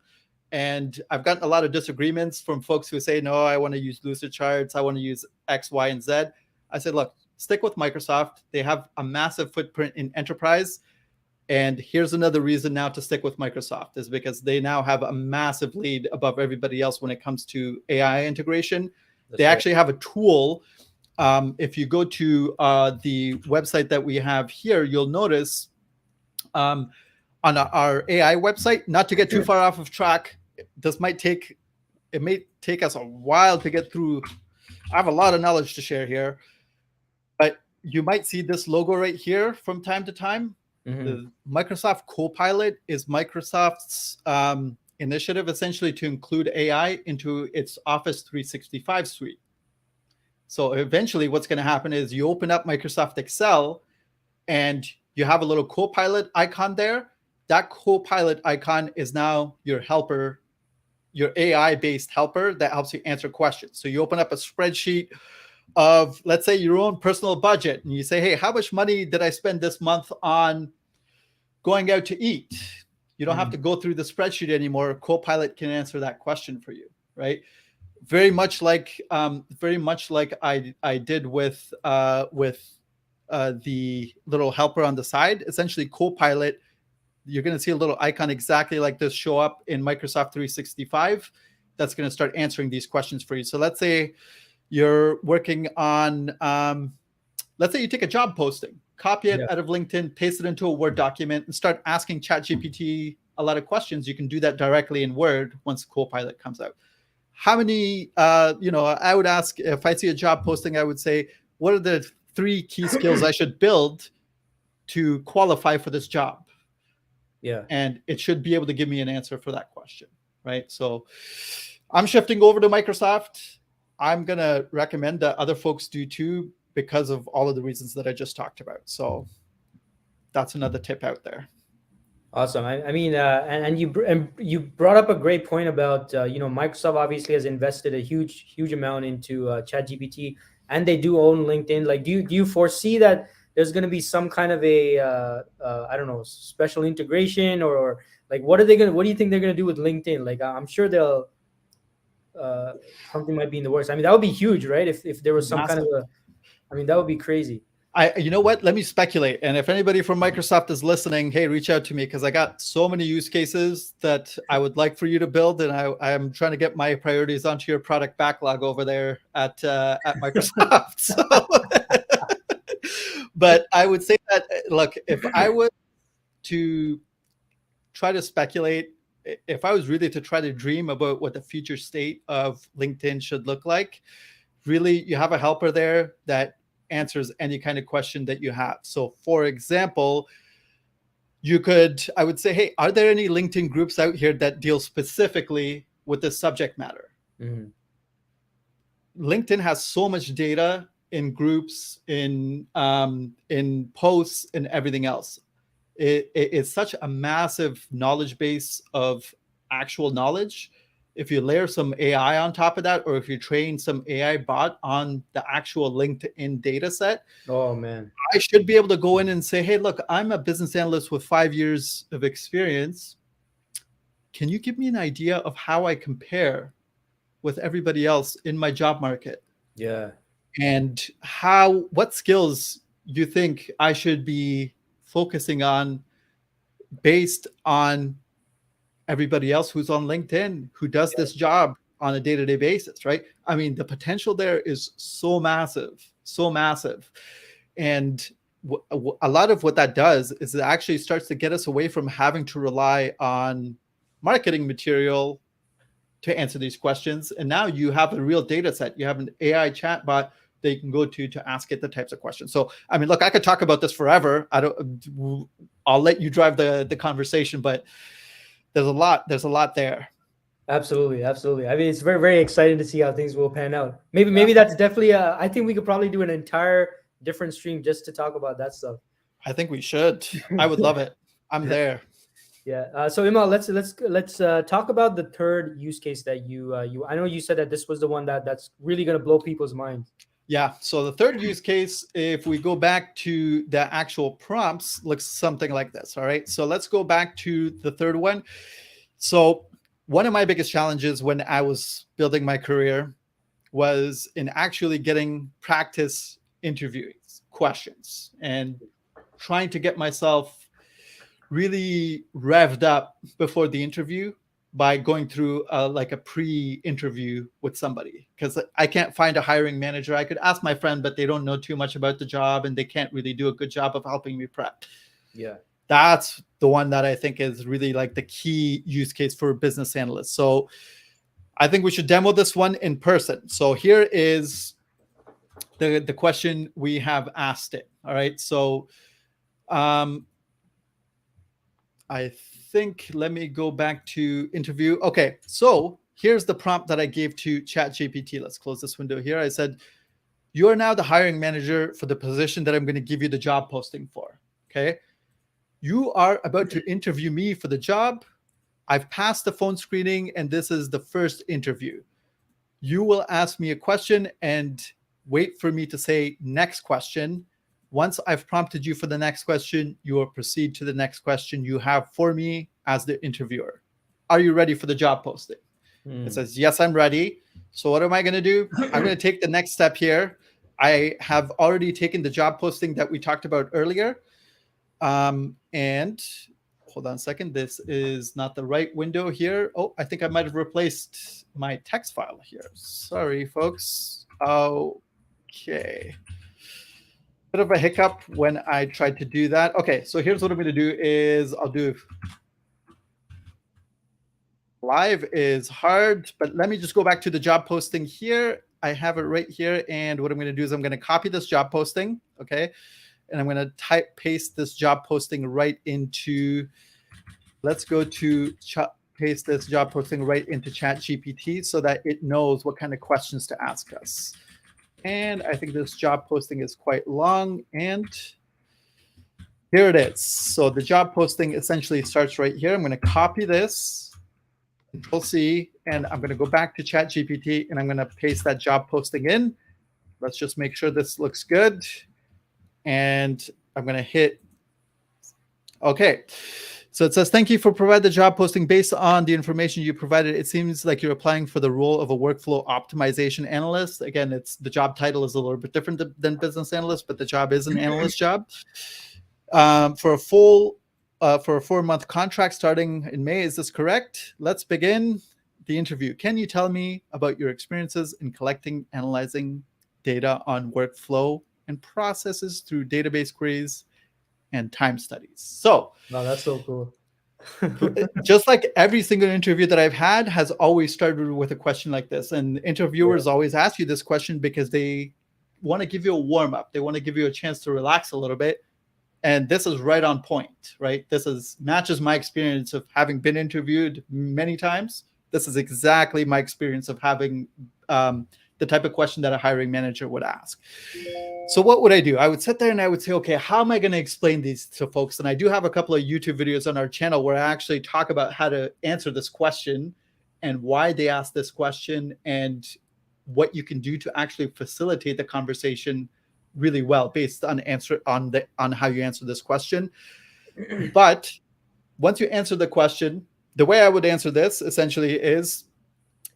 And I've gotten a lot of disagreements from folks who say, no, I want to use Lucid Charts. I want to use X, Y, and Z. I said, look, stick with Microsoft. They have a massive footprint in enterprise. And here's another reason now to stick with Microsoft is because they now have a massive lead above everybody else when it comes to AI integration. that's They right. actually have a tool. If you go to the website that we have here, you'll notice on our AI website, not to get too far off of track, it may take us a while to get through. I have a lot of knowledge to share here, but you might see this logo right here from time to time. Mm-hmm. The Microsoft Copilot is Microsoft's initiative essentially to include AI into its Office 365 suite. So eventually what's going to happen is you open up Microsoft Excel and you have a little Copilot icon there. That Copilot icon is now your helper, your AI-based helper that helps you answer questions. So you open up a spreadsheet of, let's say, your own personal budget, and you say, hey, how much money did I spend this month on going out to eat? You don't have to go through the spreadsheet anymore. Copilot can answer that question for you, right? Very much like I did with the little helper on the side. Essentially, Copilot, you're going to see a little icon exactly like this show up in Microsoft 365. That's going to start answering these questions for you. So let's say you're working on, let's say you take a job posting, copy it out of LinkedIn, paste it into a Word document, and start asking ChatGPT a lot of questions. You can do that directly in Word once Copilot comes out. How many, I would ask, if I see a job posting, I would say, what are the 3 key skills I should build to qualify for this job? Yeah. And it should be able to give me an answer for that question, right? So I'm shifting over to Microsoft. I'm going to recommend that other folks do too, because of all of the reasons that I just talked about. So that's another tip out there. Awesome. I mean, and you brought up a great point about Microsoft obviously has invested a huge amount into ChatGPT, and they do own LinkedIn. Like, do you foresee that there's going to be some kind of a I don't know, special integration, or like what do you think they're going to do with LinkedIn? Like, I'm sure they'll something might be in the works. I mean, that would be huge, right? If there was some kind of Massive. I mean, that would be crazy. You know what? Let me speculate. And if anybody from Microsoft is listening, hey, reach out to me, because I got so many use cases that I would like for you to build, and I am trying to get my priorities onto your product backlog over there at Microsoft. So, but I would say that, look, if I was to try to speculate, if I was really to try to dream about what the future state of LinkedIn should look like, really, you have a helper there that answers any kind of question that you have. So for example, I would say, hey, are there any LinkedIn groups out here that deal specifically with this subject matter? Mm-hmm. LinkedIn has so much data in groups, in posts, and everything else. It's such a massive knowledge base of actual knowledge. If you layer some AI on top of that, or if you train some AI bot on the actual LinkedIn data set, Oh man, I should be able to go in and say, hey, look, I'm a business analyst with 5 years of experience. can you give me an idea of how I compare with everybody else in my job market? Yeah. And what skills you think I should be focusing on based on everybody else who's on LinkedIn who does this job on a day-to-day basis, right? I mean, the potential there is so massive, so massive. And a lot of what that does is it actually starts to get us away from having to rely on marketing material to answer these questions. And now you have a real data set. You have an AI chatbot that you can go to ask it the types of questions. So, I mean, look, I could talk about this forever. I'll let you drive the conversation, but there's a lot there. Absolutely, absolutely. I mean, it's very, very exciting to see how things will pan out. Maybe, Yeah. maybe that's definitely. I think we could probably do an entire different stream just to talk about that stuff. I think we should. I would love it. I'm there. Yeah. So Imal, let's talk about the third use case that you. I know you said that this was the one that's really gonna blow people's minds. Yeah. So the third use case, if we go back to the actual prompts, looks something like this. All right. So let's go back to the third one. So one of my biggest challenges when I was building my career was in actually getting practice interviewing questions and trying to get myself really revved up before the interview by going through like a pre-interview with somebody, because I can't find a hiring manager. I could ask my friend, but they don't know too much about the job and they can't really do a good job of helping me prep. Yeah. That's the one that I think is really like the key use case for business analysts. So I think we should demo this one in person. So here is the question we have asked it. All right. So I think, let me go back to interview. Okay, so here's the prompt that I gave to ChatGPT. Let's close this window here. I said, you are now the hiring manager for the position that I'm going to give you the job posting for. Okay. You are about to interview me for the job. I've passed the phone screening and this is the first interview. You will ask me a question and wait for me to say next question. Once I've prompted you for the next question, you will proceed to the next question you have for me as the interviewer. Are you ready for the job posting? It says, yes, I'm ready. So what am I going to do? I'm going to take the next step here. I have already taken the job posting that we talked about earlier. And hold on a second. This is not the right window here. Oh, I think I might have replaced my text file here. Sorry, folks. Okay. Bit of a hiccup when I tried to do that. Okay, so here's what I'm going to do is I'll do live is hard, but let me just go back to the job posting here. I have it right here. And what I'm going to do is I'm going to copy this job posting. Okay. And I'm going to paste this job posting right into, let's go to paste this job posting right into ChatGPT so that it knows what kind of questions to ask us. And I think this job posting is quite long, and here it is. So the job posting essentially starts right here. I'm going to copy this, Control C, and I'm going to go back to ChatGPT and I'm going to paste that job posting in. Let's just make sure this looks good. And I'm going to hit OK. So it says, thank you for providing the job posting. Based on the information you provided, it seems like you're applying for the role of a workflow optimization analyst. Again, the job title is a little bit different than business analyst, but the job is an analyst job. For a 4-month contract starting in May. Is this correct? Let's begin the interview. Can you tell me about your experiences in collecting, analyzing data on workflow and processes through database queries and time studies? So, wow, that's so cool. just like every single interview that I've had has always started with a question like this. And interviewers always ask you this question because they want to give you a warm up. They want to give you a chance to relax a little bit. And this is right on point, right? This matches my experience of having been interviewed many times. This is exactly my experience of having the type of question that a hiring manager would ask. So what would I do? I would sit there and I would say, okay, how am I going to explain these to folks? And I do have a couple of YouTube videos on our channel where I actually talk about how to answer this question and why they ask this question and what you can do to actually facilitate the conversation really well based on how you answer this question. But once you answer the question, the way I would answer this essentially is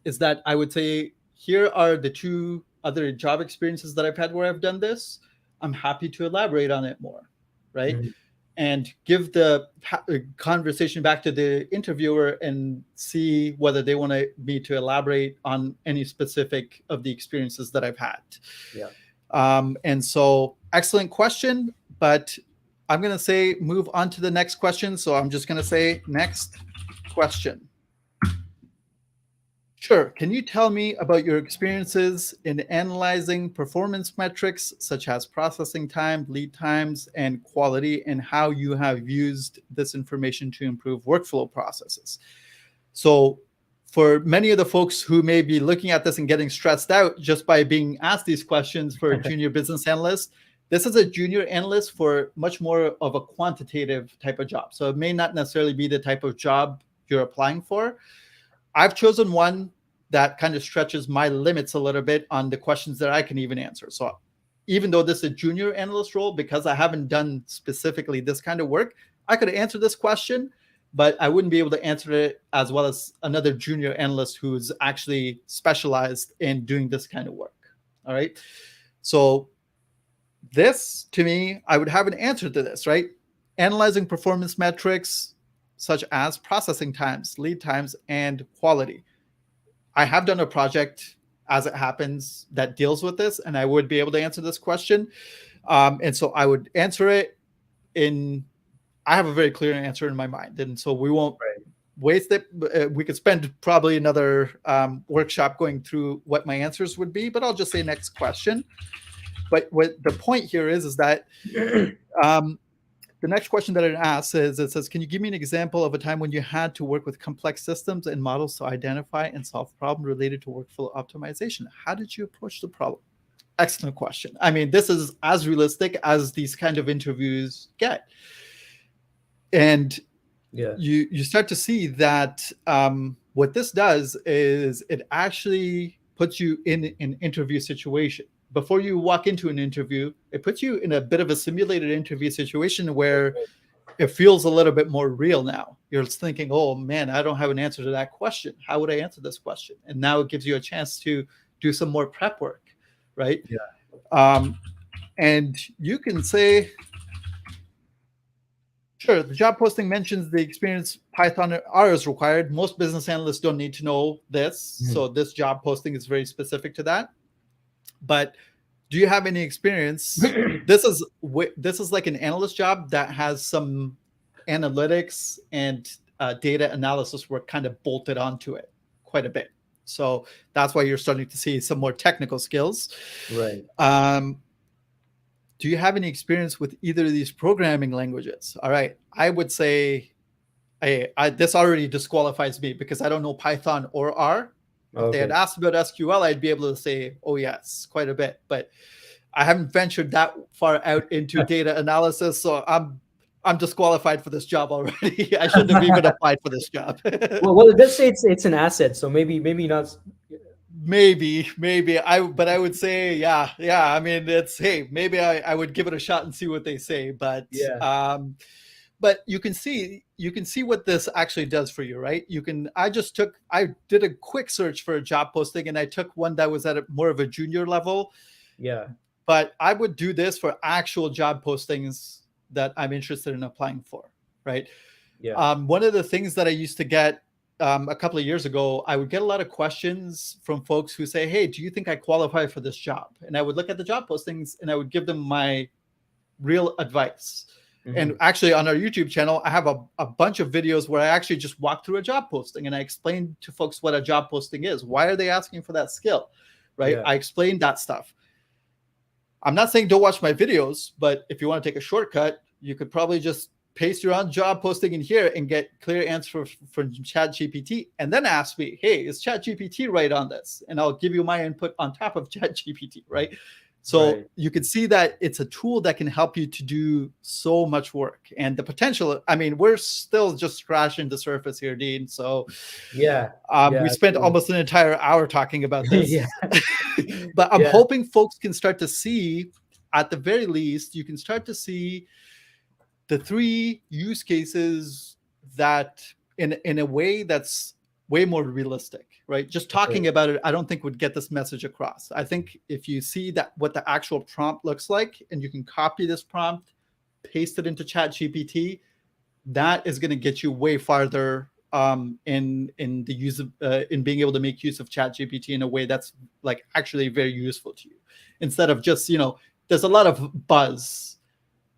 that I would say here are the two other job experiences that I've had where I've done this. I'm happy to elaborate on it more, right? Mhm. And give the conversation back to the interviewer and see whether they want me to elaborate on any specific of the experiences that I've had. Yeah. And so, excellent question, but I'm going to say move on to the next question. So I'm just going to say next question. Sure. Can you tell me about your experiences in analyzing performance metrics such as processing time, lead times, and quality, and how you have used this information to improve workflow processes? So, for many of the folks who may be looking at this and getting stressed out just by being asked these questions for junior business analysts, this is a junior analyst for much more of a quantitative type of job. So, it may not necessarily be the type of job you're applying for. I've chosen one that kind of stretches my limits a little bit on the questions that I can even answer. So even though this is a junior analyst role, because I haven't done specifically this kind of work, I could answer this question, but I wouldn't be able to answer it as well as another junior analyst who's actually specialized in doing this kind of work. All right. So this, to me, I would have an answer to this, right? Analyzing performance metrics such as processing times, lead times, and quality. I have done a project as it happens that deals with this, and I would be able to answer this question. And so I would answer it in, I have a very clear answer in my mind. And so we won't Right. waste it. We could spend probably another workshop going through what my answers would be, but I'll just say next question. But what the point here is that um, the next question that it asks is, it says, can you give me an example of a time when you had to work with complex systems and models to identify and solve problems related to workflow optimization? How did you approach the problem? Excellent question. I mean, this is as realistic as these kind of interviews get. And Yeah. you start to see that what this does is it actually puts you in an interview situation. Before you walk into an interview, it puts you in a bit of a simulated interview situation where it feels a little bit more real now. You're thinking, oh man, I don't have an answer to that question. How would I answer this question? And now it gives you a chance to do some more prep work, right? Yeah. Um, and you can say, sure, the job posting mentions the experience Python or R is required. Most business analysts don't need to know this. So Mhm. this job posting is very specific to that. But do you have any experience? This is like an analyst job that has some analytics and data analysis work kind of bolted onto it quite a bit. So that's why you're starting to see some more technical skills. Right. Um, do you have any experience with either of these programming languages? All right, I would say this already disqualifies me because I don't know Python or R. If they had Okay. asked about SQL, I'd be able to say, oh, yes, quite a bit. But I haven't ventured that far out into data analysis, so I'm disqualified for this job already. I shouldn't have even applied for this job. Well, it does say it's an asset, so maybe not. maybe but I would say, yeah. I mean, it's, hey, maybe I would give it a shot and see what they say. Yeah. But you can see what this actually does for you, right? I did a quick search for a job posting, and I took one that was at more of a junior level. Yeah. But I would do this for actual job postings that I'm interested in applying for, right? Yeah. One of the things that I used to get a couple of years ago, I would get a lot of questions from folks who say, hey, do you think I qualify for this job? And I would look at the job postings and I would give them my real advice. And Mhm. actually, on our YouTube channel, I have a bunch of videos where I actually just walk through a job posting and I explain to folks what a job posting is. Why are they asking for that skill? Right? Yeah. I explain that stuff. I'm not saying don't watch my videos, but if you want to take a shortcut, you could probably just paste your own job posting in here and get clear answer from ChatGPT, and then ask me, hey, is ChatGPT right on this? And I'll give you my input on top of ChatGPT, right? So Right. you can see that it's a tool that can help you to do so much work. And the potential, I mean, we're still just scratching the surface here, Dean. So Yeah. Yeah. we spent Absolutely. almost an entire hour talking about Yeah. this. But I'm Yeah. hoping folks can start to see, at the very least, you can start to see the three use cases that in a way that's way more realistic, right? Just For sure. talking about it, I don't think would get this message across. I think if you see that what the actual prompt looks like, and you can copy this prompt, paste it into ChatGPT, that is going to get you way farther in the use of in being able to make use of ChatGPT in a way that's like actually very useful to you, instead of just there's a lot of buzz,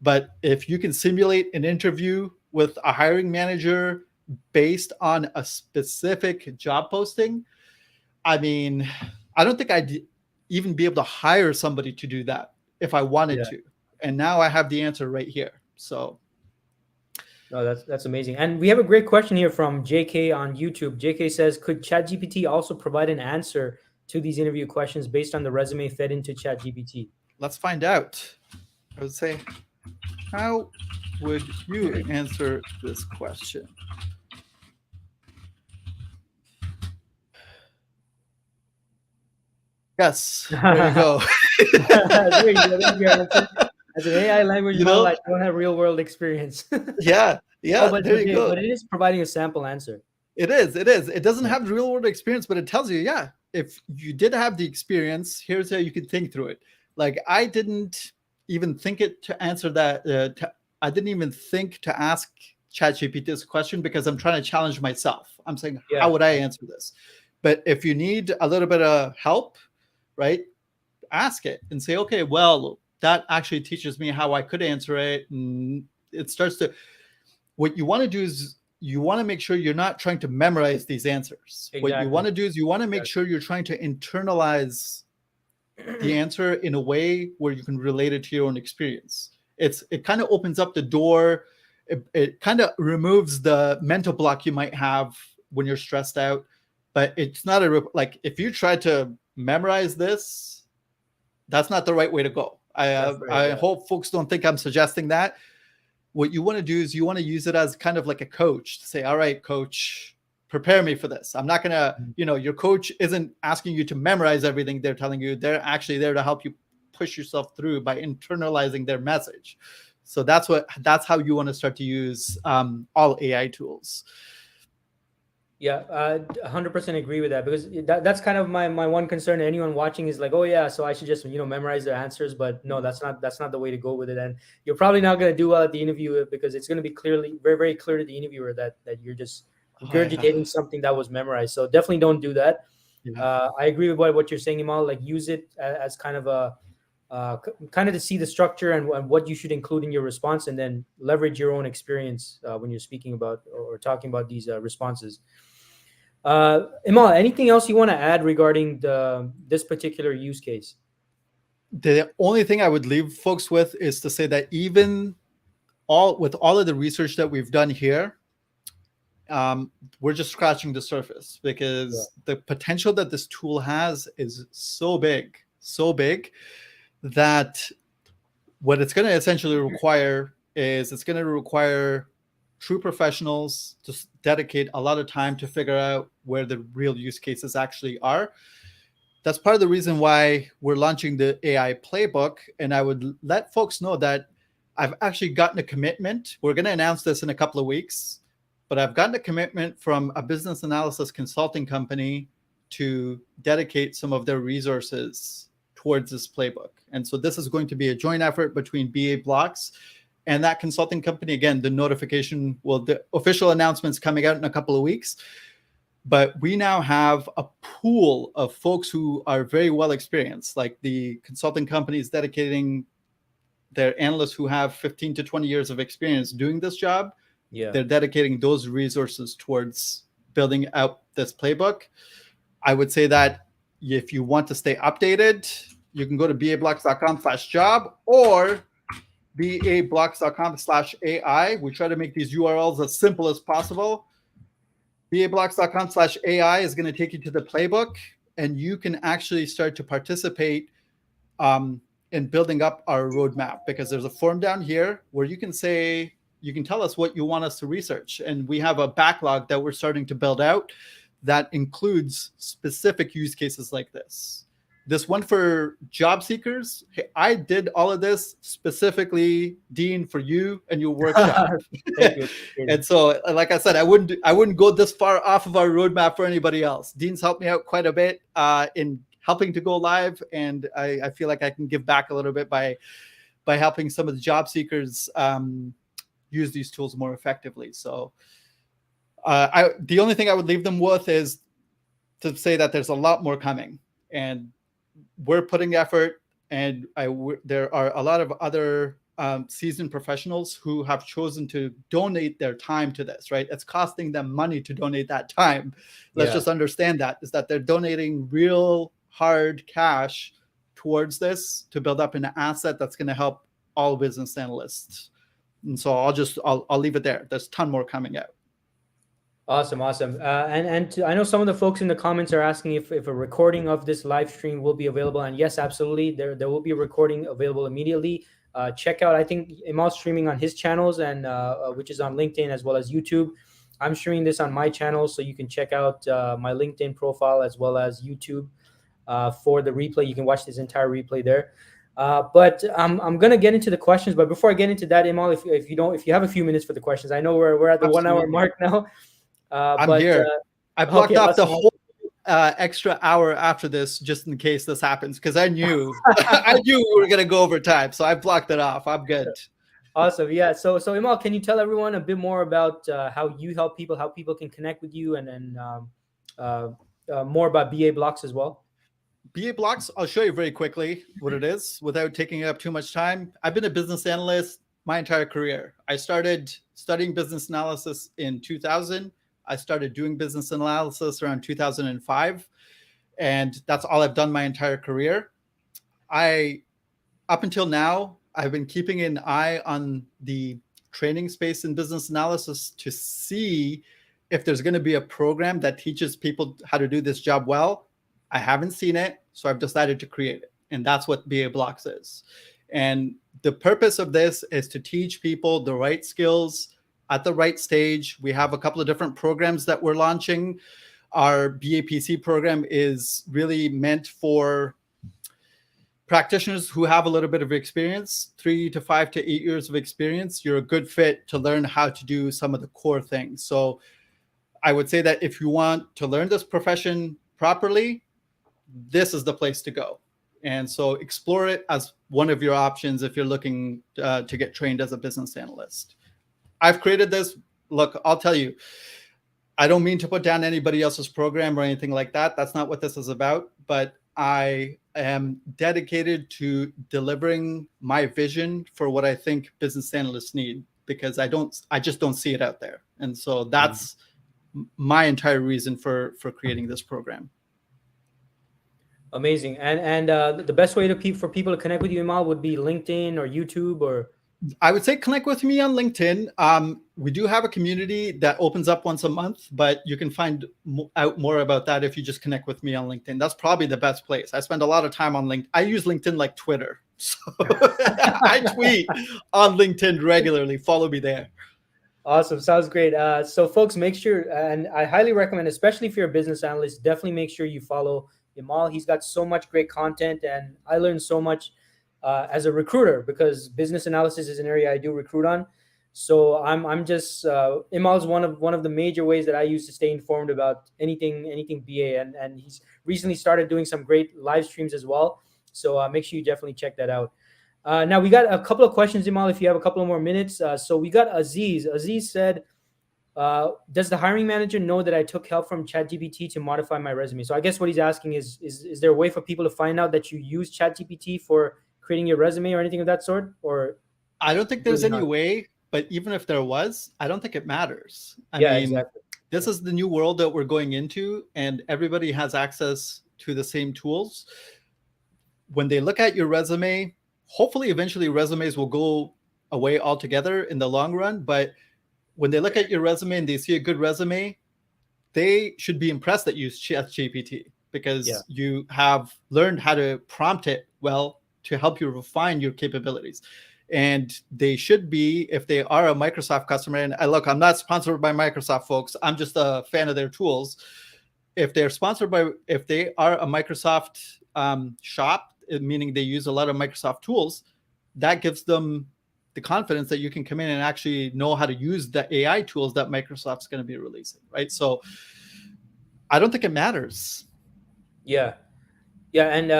but if you can simulate an interview with a hiring manager based on a specific job posting, I mean, I don't think I'd even be able to hire somebody to do that if I wanted Yeah. to. And now I have the answer right here. So No, that's amazing. And we have a great question here from JK on YouTube. JK says, could ChatGPT also provide an answer to these interview questions based on the resume fed into ChatGPT? let's find out. I would say, how would you answer this question? Yes, there you go. There you go. There's your answer. As an AI language you model, know, I don't have real world experience. yeah, Oh, yeah, but there but, you they, go. but it is providing a sample answer. It is. It is. It doesn't Yeah. have real world experience, but it tells you, yeah, if you did have the experience, here's how you could think through it. Like I didn't even think it to answer that. I didn't even think to ask ChatGPT this question because I'm trying to challenge myself. I'm saying, how Yeah. would I answer this? But if you need a little bit of help, right, ask it and say, okay, well, that actually teaches me how I could answer it. And it starts to, what you want to do is you want to make sure you're not trying to memorize these answers. What you Exactly. want to do is you want to make Exactly. sure you're trying to internalize the answer in a way where you can relate it to your own experience. It kind of opens up the door. It kind of removes the mental block you might have when you're stressed out. But it's not like if you try to memorize this, that's not the right way to go. That's right. I Yeah. hope folks don't think I'm suggesting that. What you want to do is you want to use it as kind of like a coach to say, all right, coach, prepare me for this. I'm not going to, your coach isn't asking you to memorize everything they're telling you. They're actually there to help you push yourself through by internalizing their message. So that's how you want to start to use all AI tools. Yeah, 100% agree with that, because that's kind of my one concern. Anyone watching is like, oh yeah, so I should just memorize their answers, but no, that's not the way to go with it, and you're probably not going to do well at the interview because it's going to be clearly very very clear to the interviewer that you're just Oh, yeah. regurgitating something that was memorized. So definitely don't do that. Yeah. I agree with what you're saying, Imal. Like use it as kind of a kind of to see the structure and what you should include in your response, and then leverage your own experience when you're speaking about or talking about these responses. Imal, anything else you want to add regarding this particular use case? The only thing I would leave folks with is to say that even with all of the research that we've done here, we're just scratching the surface, Yeah. because the potential that this tool has is so big that what it's going to essentially require is it's going to require true professionals to dedicate a lot of time to figure out where the real use cases actually are. That's part of the reason why we're launching the AI playbook. And I would let folks know that I've actually gotten a commitment. We're going to announce this in a couple of weeks, but I've gotten a commitment from a business analysis consulting company to dedicate some of their resources towards this playbook. And so this is going to be a joint effort between BA Blocks and that consulting company. Again, the official announcement's coming out in a couple of weeks. But we now have a pool of folks who are very well experienced, like the consulting companies dedicating their analysts who have 15 to 20 years of experience doing this job. Yeah. They're dedicating those resources towards building out this playbook. I would say that if you want to stay updated, you can go to bablocks.com/job or bablocks.com/AI. We try to make these URLs as simple as possible. bablocks.com/AI is going to take you to the playbook, and you can actually start to participate in building up our roadmap, because there's a form down here where you can tell us what you want us to research. And we have a backlog that we're starting to build out that includes specific use cases like this. this one for job seekers, hey, I did all of this specifically, Dean, for you and your workshop. Thank you. And so, like I said, I wouldn't go this far off of our roadmap for anybody else. Dean's helped me out quite a bit in helping to go live, and I feel like I can give back a little bit by helping some of the job seekers use these tools more effectively. So the only thing I would leave them with is to say that there's a lot more coming, and we're putting effort, and there are a lot of other seasoned professionals who have chosen to donate their time to this, right? It's costing them money to donate that time. Let's just understand that, is that they're donating real hard cash towards this to build up an asset that's going to help all business analysts. And so I'll leave it there. There's a ton more coming out. Awesome. I know some of the folks in the comments are asking if a recording of this live stream will be available. And yes, absolutely. There will be a recording available immediately. Check out, I think Emal's streaming on his channels, and which is on LinkedIn as well as YouTube. I'm streaming this on my channel, so you can check out my LinkedIn profile as well as YouTube for the replay. You can watch this entire replay there. But I'm gonna get into the questions. But before I get into that, Emal, if you have a few minutes for the questions, I know we're at the 1 hour mark now. I'm here. I blocked off the awesome. whole extra hour after this just in case this happens, because I knew we were going to go over time, so I blocked it off. I'm good. Awesome. Yeah. So Emal, can you tell everyone a bit more about how you help people, how people can connect with you, and then more about BA Blocks as well? BA Blocks, I'll show you very quickly what it is without taking up too much time. I've been a business analyst my entire career. I started studying business analysis in 2000. I started doing business analysis around 2005, and that's all I've done my entire career. Up until now, I've been keeping an eye on the training space in business analysis to see if there's going to be a program that teaches people how to do this job well. I haven't seen it, so I've decided to create it, and that's what BA Blocks is. And the purpose of this is to teach people the right skills at the right stage. We have a couple of different programs that we're launching. Our BAPC program is really meant for practitioners who have a little bit of experience, 3 to 5 to 8 years of experience. You're a good fit to learn how to do some of the core things. So I would say that if you want to learn this profession properly, this is the place to go. And so explore it as one of your options if you're looking to get trained as a business analyst. I've created this. Look, I'll tell you, I don't mean to put down anybody else's program or anything like that. That's not what this is about. But I am dedicated to delivering my vision for what I think business analysts need, because I just don't see it out there. And so that's my entire reason for creating this program. Amazing. And the best way for people to connect with you, Emal, would be LinkedIn or YouTube, or? I would say connect with me on LinkedIn. We do have a community that opens up once a month, but you can find out more about that if you just connect with me on LinkedIn. That's probably the best place. I spend a lot of time on LinkedIn. I use LinkedIn like Twitter. So I tweet on LinkedIn regularly. Follow me there. Awesome. Sounds great. So folks, make sure, and I highly recommend, especially if you're a business analyst, definitely make sure you follow Emal. He's got so much great content, and I learned so much as a recruiter, because business analysis is an area I do recruit on. So I'm just Emal's one of the major ways that I use to stay informed about anything BA, and he's recently started doing some great live streams as well. So make sure you definitely check that out. Now we got a couple of questions, Emal, if you have a couple of more minutes. So we got Aziz. Aziz said, does the hiring manager know that I took help from ChatGPT to modify my resume? So I guess what he's asking is there a way for people to find out that you use ChatGPT for creating your resume or anything of that sort? Or I don't think there's any way, but even if there was, I don't think it matters. I mean, exactly. This is the new world that we're going into, and everybody has access to the same tools. When they look at your resume, hopefully eventually resumes will go away altogether in the long run. But when they look at your resume and they see a good resume, they should be impressed that you use ChatGPT, because you have learned how to prompt it well to help you refine your capabilities. And they should be, if they are a Microsoft customer, and I'm not sponsored by Microsoft, folks, I'm just a fan of their tools. If they are a Microsoft shop, meaning they use a lot of Microsoft tools, that gives them the confidence that you can come in and actually know how to use the AI tools that Microsoft's going to be releasing, right? So I don't think it matters. Yeah. Yeah, and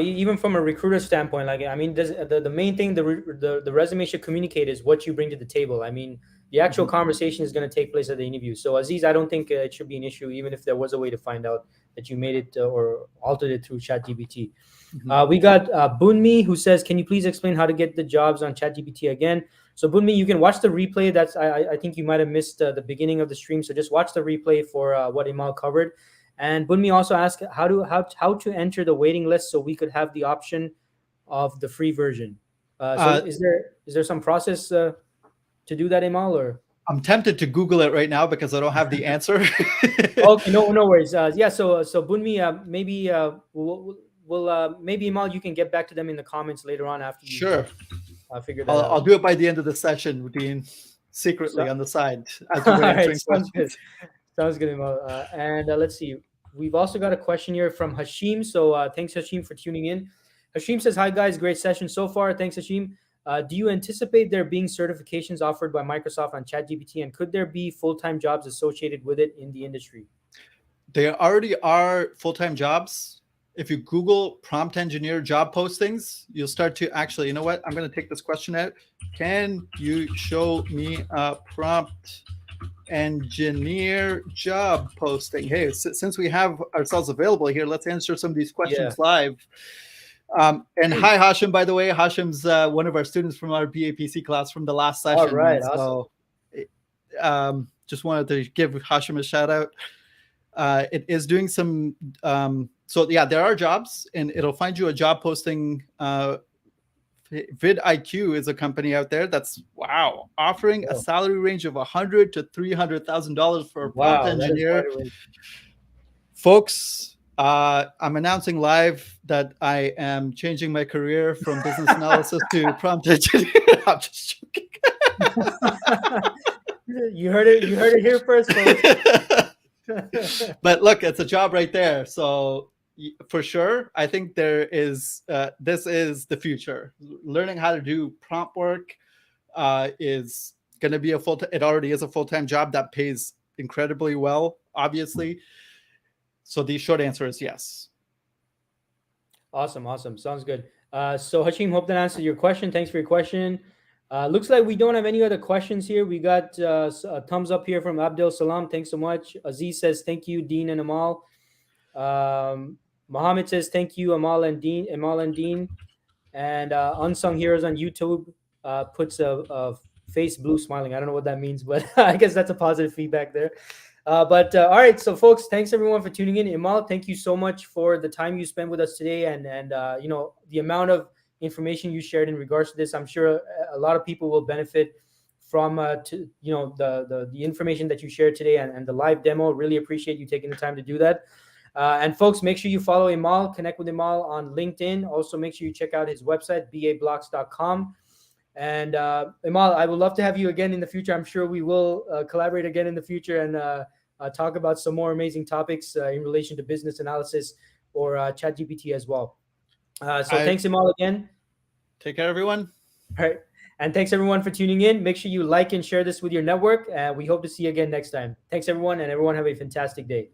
even from a recruiter standpoint, like I mean, the main thing the resume should communicate is what you bring to the table. I mean, the actual Mhm. conversation is going to take place at the interview. So Aziz, I don't think it should be an issue, even if there was a way to find out that you made it or altered it through ChatGPT. Mhm. We got Bunmi who says, "Can you please explain how to get the jobs on ChatGPT again?" So Bunmi, you can watch the replay. I think you might have missed the beginning of the stream, so just watch the replay for what Emal covered. And Bunmi also asked how to enter the waiting list so we could have the option of the free version. So Uh, is there some process to do that, Emal, or? I'm tempted to Google it right now because I don't have the answer. Okay, no worries. Yeah, so Bunmi, maybe maybe Emal, you can get back to them in the comments later on after you've Sure. figured that I'll out. do it by the end of the session, Dean, So, secretly on the side as all you were right, answering sounds good. questions. Sounds good, Emal. And let's see. We've also got a question here from Hashim. So thanks, Hashim, for tuning in. Hashim says, "Hi guys, great session so far. Thanks, Hashim. Do you anticipate there being certifications offered by Microsoft on ChatGPT, and could there be full-time jobs associated with it in the industry?" There already are full-time jobs. If you Google prompt engineer job postings, you'll start to actually, you know what? I'm going to take this question out. Can you show me a prompt engineer job posting? Hey, since we have ourselves available here, let's answer some of these Yeah. questions live. And hi, Hashim, by the way. Hashim's one of our students from our BAPC class from the last All session. right. Awesome. So just wanted to give Hashim a shout out. It is doing some, so yeah, there are jobs and it'll find you a job posting. vidIQ is a company out there that's offering a Oh, salary range of $100,000 to $300,000 for a prompt wow, that is quite engineer. a range. Folks, I'm announcing live that I am changing my career from business analysis to prompt engineer. I'm just joking. You heard it. You heard it here first, folks. But look, it's a job right there. So for sure, I think there is. This is the future. Learning how to do prompt work is going to be a full. It already is a full-time job that pays incredibly well, obviously. So the short answer is yes. Awesome. Sounds good. So Hashim, hope that answered your question. Thanks for your question. Looks like we don't have any other questions here. We got a thumbs up here from Abdel Salam. Thanks so much. Aziz says thank you, Dean and Amal. Mohammed says thank you, Amal and Dean. And Unsung Heroes on YouTube puts a face blue smiling. I don't know what that means, but I guess that's a positive feedback there. But all right, so folks, thanks everyone for tuning in. Imal, thank you so much for the time you spent with us today, and the amount of information you shared in regards to this. I'm sure a lot of people will benefit from the information that you shared today and the live demo. Really appreciate you taking the time to do that. And folks, make sure you follow Emal, connect with Emal on LinkedIn. Also, make sure you check out his website, bablocks.com. And Emal, I would love to have you again in the future. I'm sure we will collaborate again in the future and talk about some more amazing topics in relation to business analysis or ChatGPT as well. Thanks, Emal, again. Take care, everyone. All right. And thanks, everyone, for tuning in. Make sure you like and share this with your network. We hope to see you again next time. Thanks, everyone, and everyone have a fantastic day.